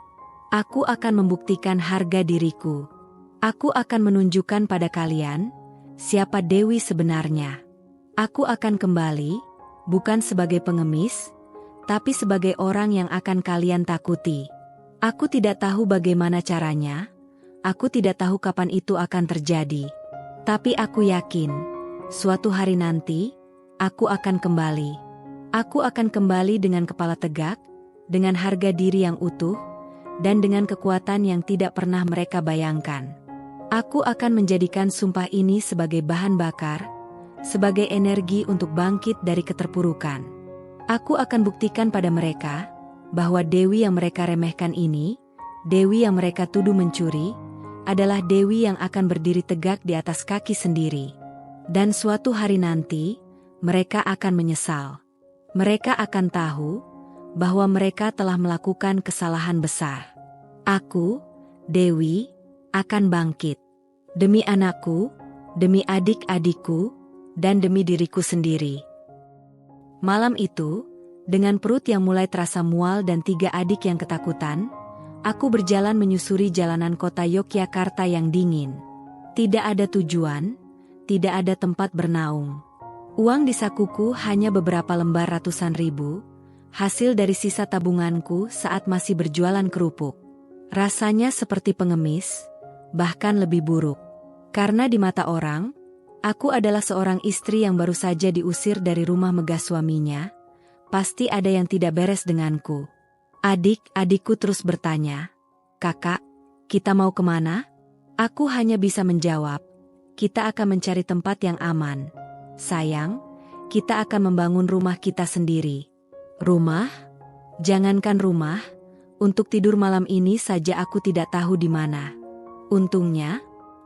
Aku akan membuktikan harga diriku. Aku akan menunjukkan pada kalian siapa Dewi sebenarnya. Aku akan kembali, bukan sebagai pengemis, tapi sebagai orang yang akan kalian takuti. Aku tidak tahu bagaimana caranya, aku tidak tahu kapan itu akan terjadi. Tapi aku yakin, suatu hari nanti, aku akan kembali. Aku akan kembali dengan kepala tegak, dengan harga diri yang utuh, dan dengan kekuatan yang tidak pernah mereka bayangkan. Aku akan menjadikan sumpah ini sebagai bahan bakar, sebagai energi untuk bangkit dari keterpurukan. Aku akan buktikan pada mereka, bahwa Dewi yang mereka remehkan ini, Dewi yang mereka tuduh mencuri, adalah Dewi yang akan berdiri tegak di atas kaki sendiri. Dan suatu hari nanti, mereka akan menyesal. Mereka akan tahu bahwa mereka telah melakukan kesalahan besar. Aku, Dewi, akan bangkit. Demi anakku, demi adik-adikku, dan demi diriku sendiri." Malam itu, dengan perut yang mulai terasa mual dan tiga adik yang ketakutan, aku berjalan menyusuri jalanan kota Yogyakarta yang dingin. Tidak ada tujuan, tidak ada tempat bernaung. Uang di sakuku hanya beberapa lembar ratusan ribu, hasil dari sisa tabunganku saat masih berjualan kerupuk. Rasanya seperti pengemis, bahkan lebih buruk. Karena di mata orang, aku adalah seorang istri yang baru saja diusir dari rumah megah suaminya. Pasti ada yang tidak beres denganku. Adik-adikku terus bertanya, "Kakak, kita mau kemana?" Aku hanya bisa menjawab, "Kita akan mencari tempat yang aman. Sayang, kita akan membangun rumah kita sendiri." Rumah? Jangankan rumah, untuk tidur malam ini saja aku tidak tahu di mana. Untungnya,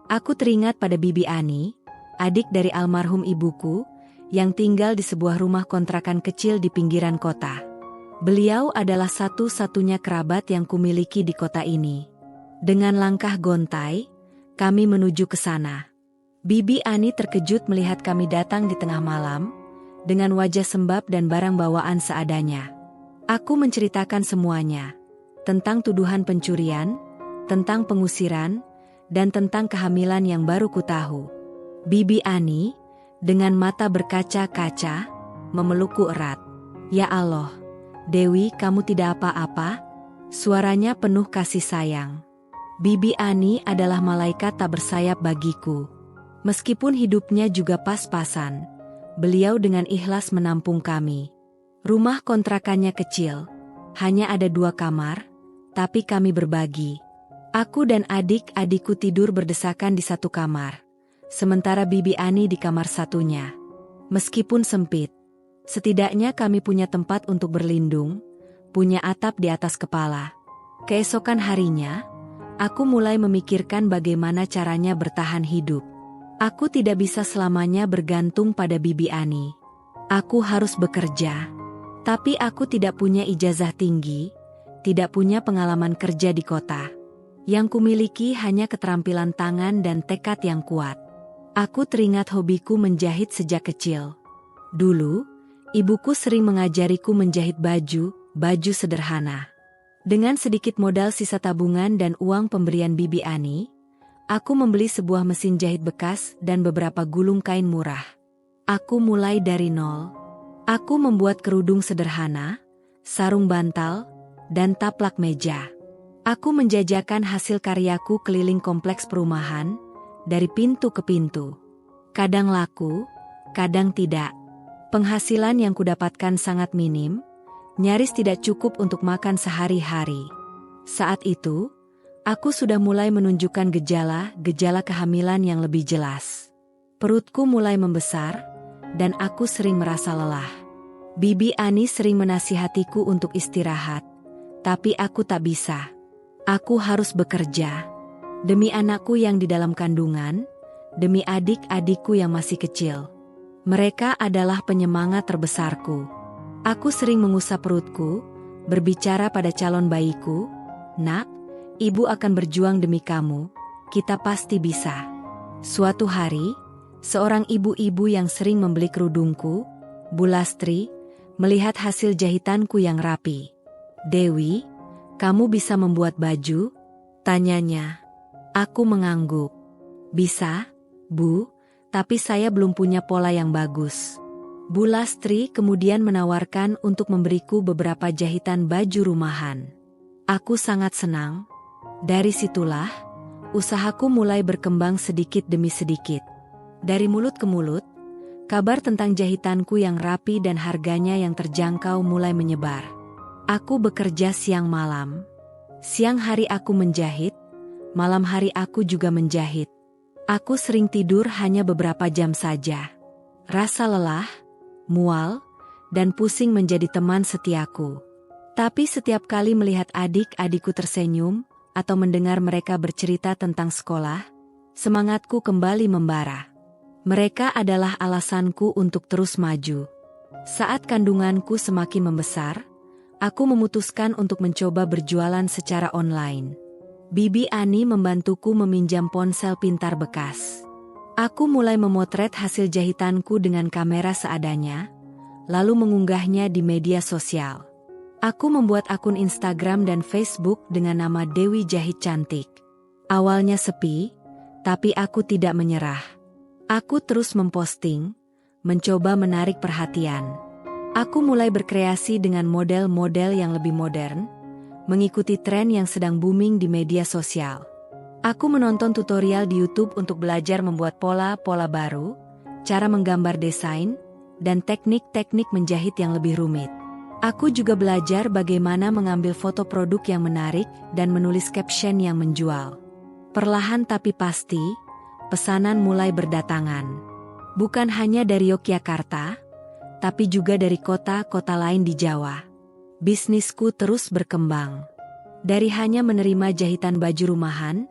aku teringat pada Bibi Ani, adik dari almarhum ibuku, yang tinggal di sebuah rumah kontrakan kecil di pinggiran kota. Beliau adalah satu-satunya kerabat yang kumiliki di kota ini. Dengan langkah gontai, kami menuju ke sana. Bibi Ani terkejut melihat kami datang di tengah malam, dengan wajah sembab dan barang bawaan seadanya. Aku menceritakan semuanya, tentang tuduhan pencurian, tentang pengusiran, dan tentang kehamilan yang baru ku tahu. Bibi Ani, dengan mata berkaca-kaca, memelukku erat. "Ya Allah, Dewi, kamu tidak apa-apa?" Suaranya penuh kasih sayang. Bibi Ani adalah malaikat tak bersayap bagiku. Meskipun hidupnya juga pas-pasan, beliau dengan ikhlas menampung kami. Rumah kontrakannya kecil, hanya ada 2 kamar, tapi kami berbagi. Aku dan adik-adikku tidur berdesakan di satu kamar, sementara Bibi Ani di kamar satunya. Meskipun sempit, setidaknya kami punya tempat untuk berlindung, punya atap di atas kepala. Keesokan harinya, aku mulai memikirkan bagaimana caranya bertahan hidup. Aku tidak bisa selamanya bergantung pada Bibi Ani. Aku harus bekerja. Tapi aku tidak punya ijazah tinggi, tidak punya pengalaman kerja di kota. Yang kumiliki hanya keterampilan tangan dan tekad yang kuat. Aku teringat hobiku menjahit sejak kecil. Dulu, ibuku sering mengajariku menjahit baju sederhana. Dengan sedikit modal sisa tabungan dan uang pemberian Bibi Ani, aku membeli sebuah mesin jahit bekas dan beberapa gulung kain murah. Aku mulai dari nol. Aku membuat kerudung sederhana, sarung bantal, dan taplak meja. Aku menjajakan hasil karyaku keliling kompleks perumahan, dari pintu ke pintu. Kadang laku, kadang tidak. Penghasilan yang kudapatkan sangat minim, nyaris tidak cukup untuk makan sehari-hari. Saat itu, aku sudah mulai menunjukkan gejala kehamilan yang lebih jelas. Perutku mulai membesar, dan aku sering merasa lelah. Bibi Ani sering menasihatiku untuk istirahat, tapi aku tak bisa. Aku harus bekerja. Demi anakku yang di dalam kandungan, demi adik-adikku yang masih kecil. Mereka adalah penyemangat terbesarku. Aku sering mengusap perutku, berbicara pada calon bayiku, "Nak, ibu akan berjuang demi kamu, kita pasti bisa." Suatu hari, seorang ibu-ibu yang sering membeli kerudungku, Bu Lastri, melihat hasil jahitanku yang rapi. "Dewi, kamu bisa membuat baju?" tanyanya. Aku mengangguk. "Bisa, Bu, tapi saya belum punya pola yang bagus." Bu Lastri kemudian menawarkan untuk memberiku beberapa jahitan baju rumahan. Aku sangat senang. Dari situlah, usahaku mulai berkembang sedikit demi sedikit. Dari mulut ke mulut, kabar tentang jahitanku yang rapi dan harganya yang terjangkau mulai menyebar. Aku bekerja siang malam. Siang hari aku menjahit, malam hari aku juga menjahit. Aku sering tidur hanya beberapa jam saja. Rasa lelah, mual, dan pusing menjadi teman setiaku. Tapi setiap kali melihat adik-adikku tersenyum, atau mendengar mereka bercerita tentang sekolah, semangatku kembali membara. Mereka adalah alasanku untuk terus maju. Saat kandunganku semakin membesar, aku memutuskan untuk mencoba berjualan secara online. Bibi Ani membantuku meminjam ponsel pintar bekas. Aku mulai memotret hasil jahitanku dengan kamera seadanya, lalu mengunggahnya di media sosial. Aku membuat akun Instagram dan Facebook dengan nama Dewi Jahit Cantik. Awalnya sepi, tapi aku tidak menyerah. Aku terus memposting, mencoba menarik perhatian. Aku mulai berkreasi dengan model-model yang lebih modern, mengikuti tren yang sedang booming di media sosial. Aku menonton tutorial di YouTube untuk belajar membuat pola-pola baru, cara menggambar desain, dan teknik-teknik menjahit yang lebih rumit. Aku juga belajar bagaimana mengambil foto produk yang menarik dan menulis caption yang menjual. Perlahan tapi pasti, pesanan mulai berdatangan. Bukan hanya dari Yogyakarta, tapi juga dari kota-kota lain di Jawa. Bisnisku terus berkembang. Dari hanya menerima jahitan baju rumahan,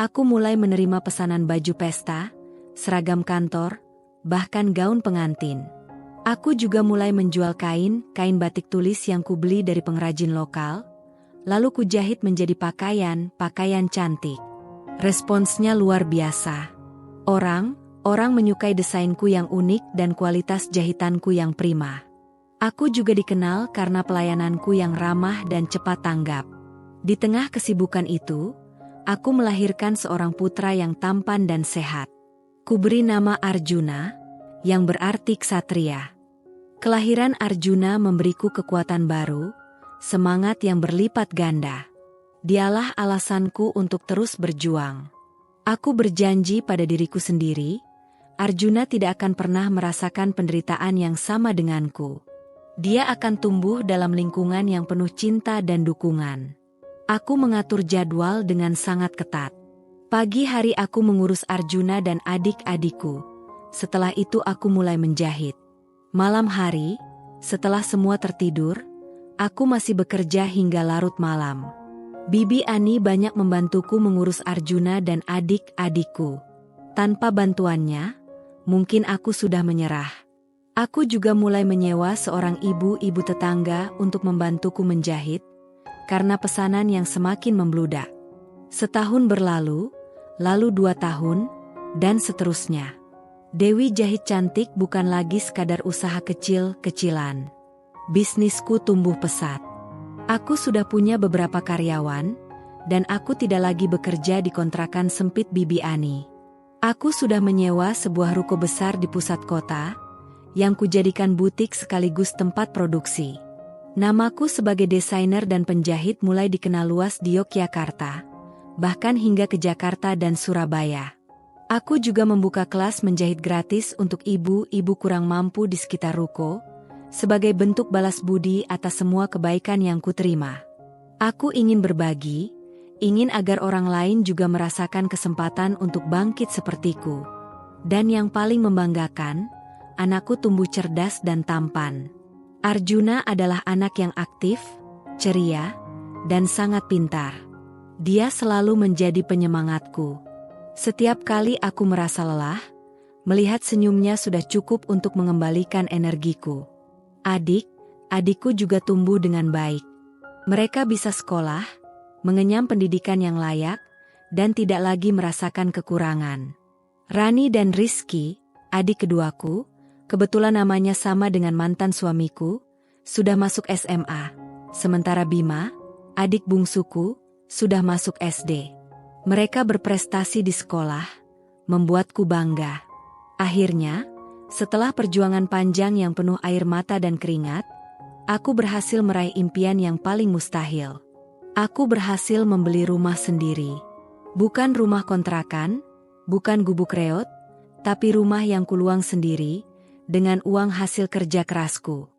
aku mulai menerima pesanan baju pesta, seragam kantor, bahkan gaun pengantin. Aku juga mulai menjual kain batik tulis yang kubeli dari pengrajin lokal, lalu kujahit menjadi pakaian cantik. Responsnya luar biasa. Orang menyukai desainku yang unik dan kualitas jahitanku yang prima. Aku juga dikenal karena pelayananku yang ramah dan cepat tanggap. Di tengah kesibukan itu, aku melahirkan seorang putra yang tampan dan sehat. Kuberi nama Arjuna, yang berarti ksatria. Kelahiran Arjuna memberiku kekuatan baru, semangat yang berlipat ganda. Dialah alasanku untuk terus berjuang. Aku berjanji pada diriku sendiri, Arjuna tidak akan pernah merasakan penderitaan yang sama denganku. Dia akan tumbuh dalam lingkungan yang penuh cinta dan dukungan. Aku mengatur jadwal dengan sangat ketat. Pagi hari aku mengurus Arjuna dan adik-adikku. Setelah itu aku mulai menjahit. Malam hari, setelah semua tertidur, Aku masih bekerja hingga larut malam. Bibi Ani banyak membantuku mengurus Arjuna dan adik-adikku. Tanpa bantuannya, mungkin aku sudah menyerah. Aku juga mulai menyewa seorang ibu-ibu tetangga untuk membantuku menjahit, karena pesanan yang semakin membludak. Setahun berlalu, lalu 2 tahun, dan seterusnya. Dewi Jahit Cantik bukan lagi sekadar usaha kecil-kecilan. Bisnisku tumbuh pesat. Aku sudah punya beberapa karyawan, dan aku tidak lagi bekerja di kontrakan sempit Bibi Ani. Aku sudah menyewa sebuah ruko besar di pusat kota, yang kujadikan butik sekaligus tempat produksi. Namaku sebagai desainer dan penjahit mulai dikenal luas di Yogyakarta, bahkan hingga ke Jakarta dan Surabaya. Aku juga membuka kelas menjahit gratis untuk ibu-ibu kurang mampu di sekitar ruko, sebagai bentuk balas budi atas semua kebaikan yang kuterima. Aku ingin berbagi, ingin agar orang lain juga merasakan kesempatan untuk bangkit sepertiku. Dan yang paling membanggakan, anakku tumbuh cerdas dan tampan. Arjuna adalah anak yang aktif, ceria, dan sangat pintar. Dia selalu menjadi penyemangatku. Setiap kali aku merasa lelah, melihat senyumnya sudah cukup untuk mengembalikan energiku. Adik-adikku juga tumbuh dengan baik. Mereka bisa sekolah, mengenyam pendidikan yang layak, dan tidak lagi merasakan kekurangan. Rani dan Rizky, adik keduaku, kebetulan namanya sama dengan mantan suamiku, sudah masuk SMA. Sementara Bima, adik bungsuku, sudah masuk SD. Mereka berprestasi di sekolah, membuatku bangga. Akhirnya, setelah perjuangan panjang yang penuh air mata dan keringat, aku berhasil meraih impian yang paling mustahil. Aku berhasil membeli rumah sendiri. Bukan rumah kontrakan, bukan gubuk reot, tapi rumah yang kuluang sendiri, dengan uang hasil kerja kerasku.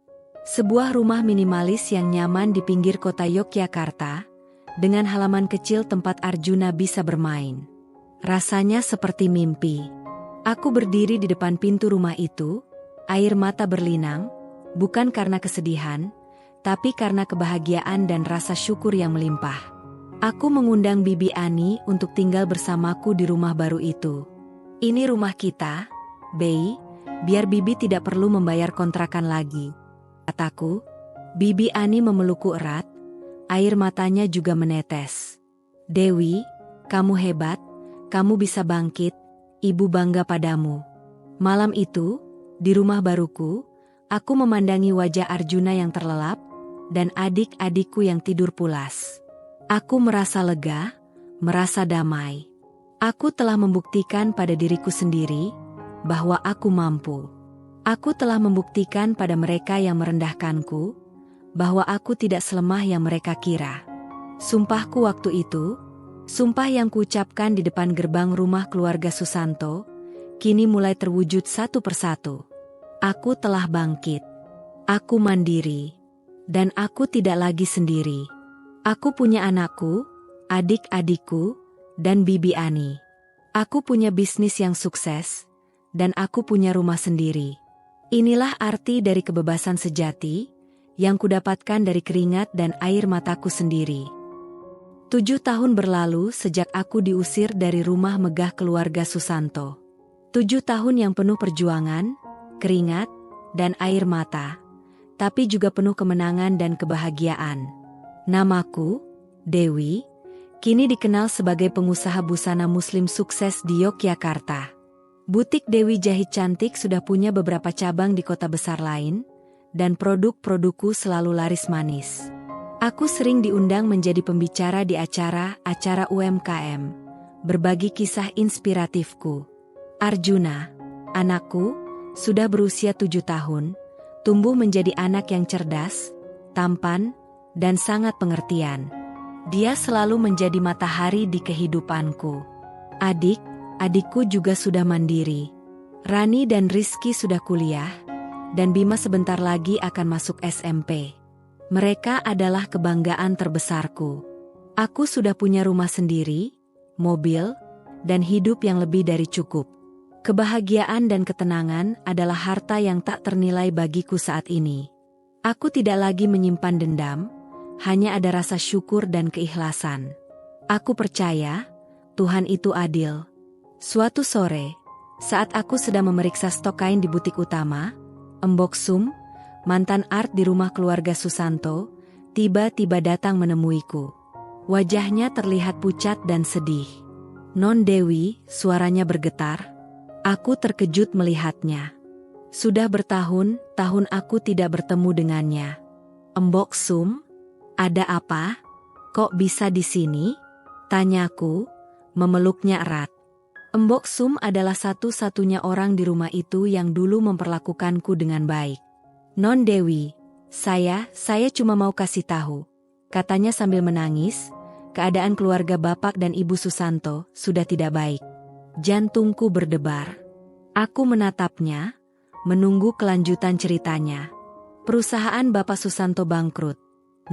Sebuah rumah minimalis yang nyaman di pinggir kota Yogyakarta, dengan halaman kecil tempat Arjuna bisa bermain. Rasanya seperti mimpi. Aku berdiri di depan pintu rumah itu, air mata berlinang, bukan karena kesedihan, tapi karena kebahagiaan dan rasa syukur yang melimpah. Aku mengundang Bibi Ani untuk tinggal bersamaku di rumah baru itu. Ini rumah kita, Bei, biar Bibi tidak perlu membayar kontrakan lagi, kataku. Bibi Ani memelukku erat, air matanya juga menetes. Dewi, kamu hebat, kamu bisa bangkit. Ibu bangga padamu. Malam itu, di rumah baruku, aku memandangi wajah Arjuna yang terlelap, dan adik-adikku yang tidur pulas. Aku merasa lega, merasa damai. Aku telah membuktikan pada diriku sendiri, bahwa aku mampu. Aku telah membuktikan pada mereka yang merendahkanku, bahwa aku tidak selemah yang mereka kira. Sumpahku waktu itu, sumpah yang kuucapkan di depan gerbang rumah keluarga Susanto, kini mulai terwujud satu persatu. Aku telah bangkit. Aku mandiri. Dan aku tidak lagi sendiri. Aku punya anakku, adik-adikku, dan Bibi Ani. Aku punya bisnis yang sukses, dan aku punya rumah sendiri. Inilah arti dari kebebasan sejati, yang kudapatkan dari keringat dan air mataku sendiri. 7 tahun berlalu sejak aku diusir dari rumah megah keluarga Susanto. 7 tahun yang penuh perjuangan, keringat, dan air mata, tapi juga penuh kemenangan dan kebahagiaan. Namaku, Dewi, kini dikenal sebagai pengusaha busana muslim sukses di Yogyakarta. Butik Dewi Jahit Cantik sudah punya beberapa cabang di kota besar lain, dan produk-produkku selalu laris manis. Aku sering diundang menjadi pembicara di acara-acara UMKM, berbagi kisah inspiratifku. Arjuna, anakku, sudah berusia 7 tahun, tumbuh menjadi anak yang cerdas, tampan, dan sangat pengertian. Dia selalu menjadi matahari di kehidupanku. Adikku juga sudah mandiri. Rani dan Rizky sudah kuliah, dan Bima sebentar lagi akan masuk SMP. Mereka adalah kebanggaan terbesarku. Aku sudah punya rumah sendiri, mobil, dan hidup yang lebih dari cukup. Kebahagiaan dan ketenangan adalah harta yang tak ternilai bagiku saat ini. Aku tidak lagi menyimpan dendam, hanya ada rasa syukur dan keikhlasan. Aku percaya, Tuhan itu adil. Suatu sore, saat aku sedang memeriksa stok kain di butik utama, Embok Sum, mantan art di rumah keluarga Susanto, tiba-tiba datang menemuiku. Wajahnya terlihat pucat dan sedih. Non Dewi, suaranya bergetar. Aku terkejut melihatnya. Sudah bertahun-tahun aku tidak bertemu dengannya. Embok Sum, ada apa? Kok bisa di sini? Tanyaku, memeluknya erat. Embok Sum adalah satu-satunya orang di rumah itu yang dulu memperlakukanku dengan baik. Non Dewi, saya cuma mau kasih tahu. Katanya sambil menangis, keadaan keluarga Bapak dan Ibu Susanto sudah tidak baik. Jantungku berdebar. Aku menatapnya, menunggu kelanjutan ceritanya. Perusahaan Bapak Susanto bangkrut.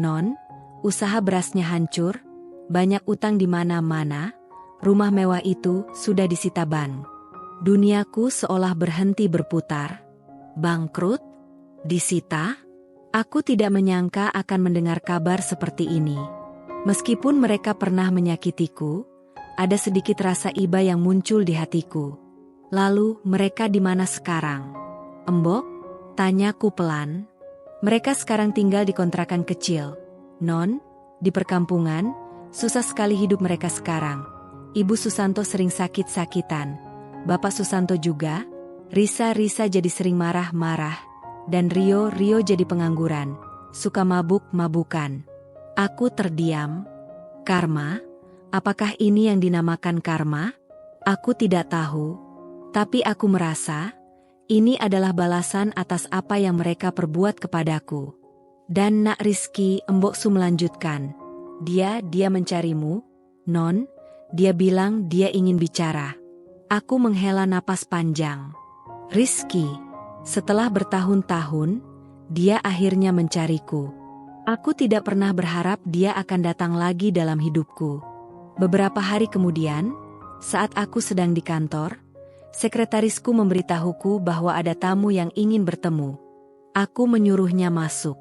Non, usaha berasnya hancur, banyak utang di mana-mana, rumah mewah itu sudah disita bank. Duniaku seolah berhenti berputar. Bangkrut? Disita? Aku tidak menyangka akan mendengar kabar seperti ini. Meskipun mereka pernah menyakitiku, ada sedikit rasa iba yang muncul di hatiku. Lalu, mereka di mana sekarang? Embok? Tanyaku pelan. Mereka sekarang tinggal di kontrakan kecil. Non, di perkampungan, susah sekali hidup mereka sekarang. Ibu Susanto sering sakit-sakitan. Bapak Susanto juga. Risa jadi sering marah-marah. Dan Rio jadi pengangguran. Suka mabuk-mabukan. Aku terdiam. Karma? Apakah ini yang dinamakan karma? Aku tidak tahu. Tapi aku merasa, ini adalah balasan atas apa yang mereka perbuat kepadaku. Dan Nak Rizky, Embok Sum melanjutkan. Dia mencarimu, Non. Dia bilang dia ingin bicara. Aku menghela napas panjang. Rizky, setelah bertahun-tahun, dia akhirnya mencariku. Aku tidak pernah berharap dia akan datang lagi dalam hidupku. Beberapa hari kemudian, saat aku sedang di kantor, sekretarisku memberitahuku bahwa ada tamu yang ingin bertemu. Aku menyuruhnya masuk.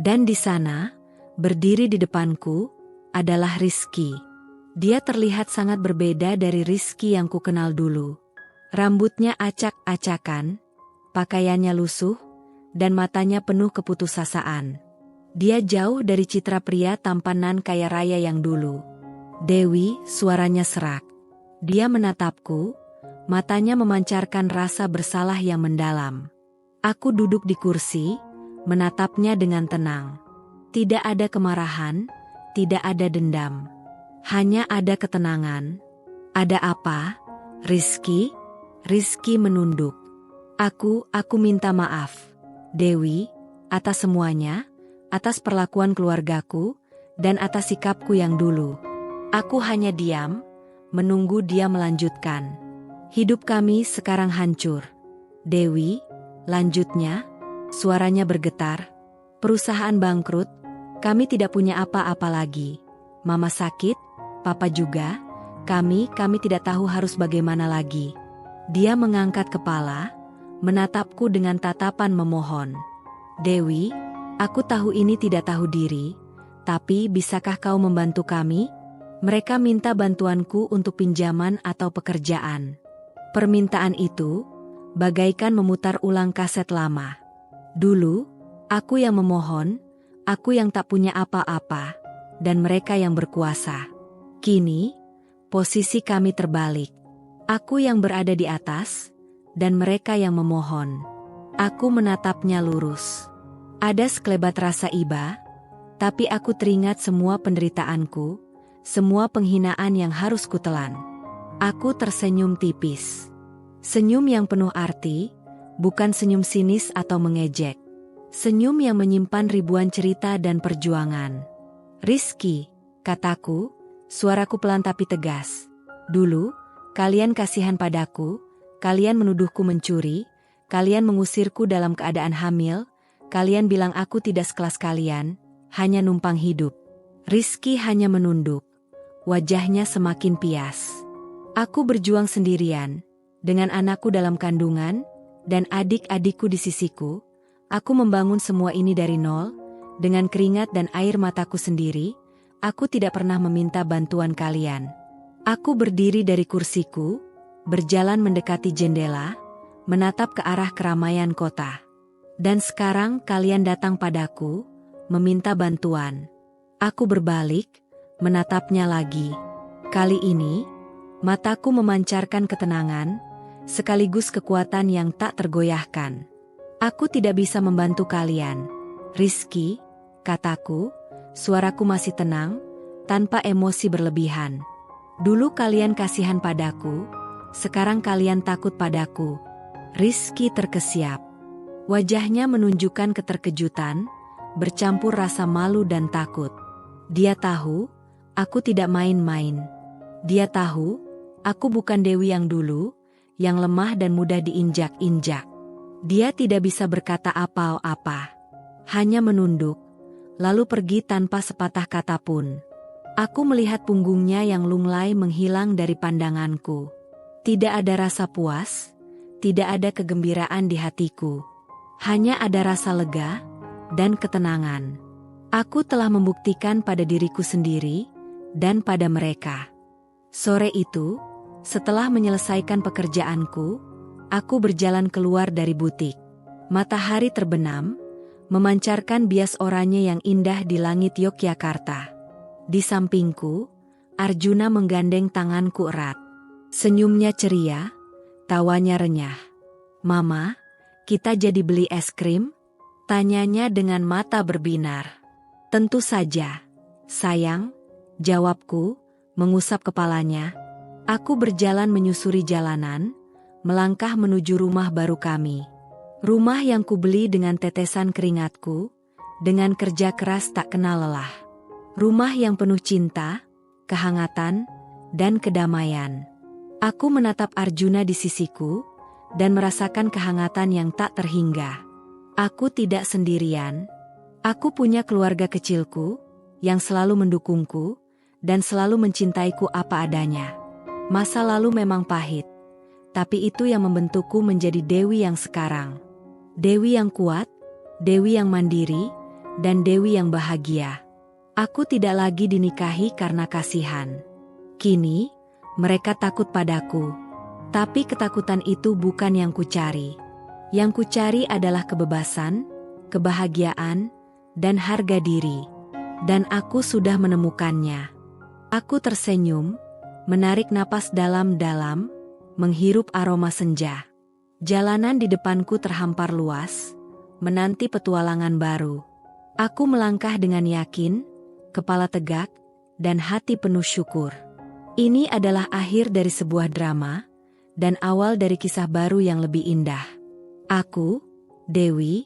Dan di sana, berdiri di depanku, adalah Rizky. Dia terlihat sangat berbeda dari Rizky yang kukenal dulu. Rambutnya acak-acakan, pakaiannya lusuh, dan matanya penuh keputusasaan. Dia jauh dari citra pria tampanan kaya raya yang dulu. Dewi, suaranya serak. Dia menatapku, matanya memancarkan rasa bersalah yang mendalam. Aku duduk di kursi, menatapnya dengan tenang. Tidak ada kemarahan, tidak ada dendam. Hanya ada ketenangan. Ada apa, Rizky? Rizky menunduk. Aku minta maaf, Dewi, atas semuanya, atas perlakuan keluargaku, dan atas sikapku yang dulu. Aku hanya diam, menunggu dia melanjutkan. Hidup kami sekarang hancur. Dewi, lanjutnya, suaranya bergetar. Perusahaan bangkrut, kami tidak punya apa-apa lagi. Mama sakit, Papa juga, kami tidak tahu harus bagaimana lagi. Dia mengangkat kepala, menatapku dengan tatapan memohon. Dewi, aku tahu ini tidak tahu diri, tapi bisakah kau membantu kami? Mereka minta bantuanku untuk pinjaman atau pekerjaan. Permintaan itu, bagaikan memutar ulang kaset lama. Dulu, aku yang memohon, aku yang tak punya apa-apa, dan mereka yang berkuasa. Kini, posisi kami terbalik. Aku yang berada di atas, dan mereka yang memohon. Aku menatapnya lurus. Ada sekelebat rasa iba, tapi aku teringat semua penderitaanku, semua penghinaan yang harus kutelan. Aku tersenyum tipis. Senyum yang penuh arti, bukan senyum sinis atau mengejek. Senyum yang menyimpan ribuan cerita dan perjuangan. Rizky, kataku, suaraku pelan tapi tegas. Dulu, kalian kasihan padaku, kalian menuduhku mencuri, kalian mengusirku dalam keadaan hamil, kalian bilang aku tidak sekelas kalian, hanya numpang hidup. Rizky hanya menunduk. Wajahnya semakin pias. Aku berjuang sendirian, dengan anakku dalam kandungan, dan adik-adikku di sisiku. Aku membangun semua ini dari nol, dengan keringat dan air mataku sendiri. Aku tidak pernah meminta bantuan kalian. Aku berdiri dari kursiku, berjalan mendekati jendela, menatap ke arah keramaian kota. Dan sekarang kalian datang padaku, meminta bantuan. Aku berbalik, menatapnya lagi. Kali ini, mataku memancarkan ketenangan, sekaligus kekuatan yang tak tergoyahkan. Aku tidak bisa membantu kalian, Rizky, kataku, suaraku masih tenang, tanpa emosi berlebihan. Dulu kalian kasihan padaku, sekarang kalian takut padaku. Rizky terkesiap. Wajahnya menunjukkan keterkejutan, bercampur rasa malu dan takut. Dia tahu, aku tidak main-main. Dia tahu, aku bukan Dewi yang dulu, yang lemah dan mudah diinjak-injak. Dia tidak bisa berkata apa-apa. Hanya menunduk, lalu pergi tanpa sepatah kata pun. Aku melihat punggungnya yang lunglai menghilang dari pandanganku. Tidak ada rasa puas, tidak ada kegembiraan di hatiku. Hanya ada rasa lega dan ketenangan. Aku telah membuktikan pada diriku sendiri dan pada mereka. Sore itu, setelah menyelesaikan pekerjaanku, aku berjalan keluar dari butik. Matahari terbenam, memancarkan bias oranye yang indah di langit Yogyakarta. Di sampingku, Arjuna menggandeng tanganku erat. Senyumnya ceria, tawanya renyah. "Mama, kita jadi beli es krim?" Tanyanya dengan mata berbinar. "Tentu saja, sayang," jawabku, mengusap kepalanya. Aku berjalan menyusuri jalanan, melangkah menuju rumah baru kami. Rumah yang kubeli dengan tetesan keringatku, dengan kerja keras tak kenal lelah. Rumah yang penuh cinta, kehangatan, dan kedamaian. Aku menatap Arjuna di sisiku, dan merasakan kehangatan yang tak terhingga. Aku tidak sendirian. Aku punya keluarga kecilku, yang selalu mendukungku, dan selalu mencintaiku apa adanya. Masa lalu memang pahit, tapi itu yang membentukku menjadi Dewi yang sekarang. Dewi yang kuat, Dewi yang mandiri, dan Dewi yang bahagia. Aku tidak lagi dinikahi karena kasihan. Kini, mereka takut padaku. Tapi ketakutan itu bukan yang kucari. Yang kucari adalah kebebasan, kebahagiaan, dan harga diri. Dan aku sudah menemukannya. Aku tersenyum, menarik napas dalam-dalam, menghirup aroma senja. Jalanan di depanku terhampar luas, menanti petualangan baru. Aku melangkah dengan yakin, kepala tegak, dan hati penuh syukur. Ini adalah akhir dari sebuah drama, dan awal dari kisah baru yang lebih indah. Aku, Dewi,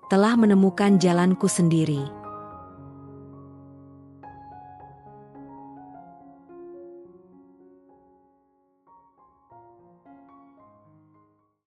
telah menemukan jalanku sendiri.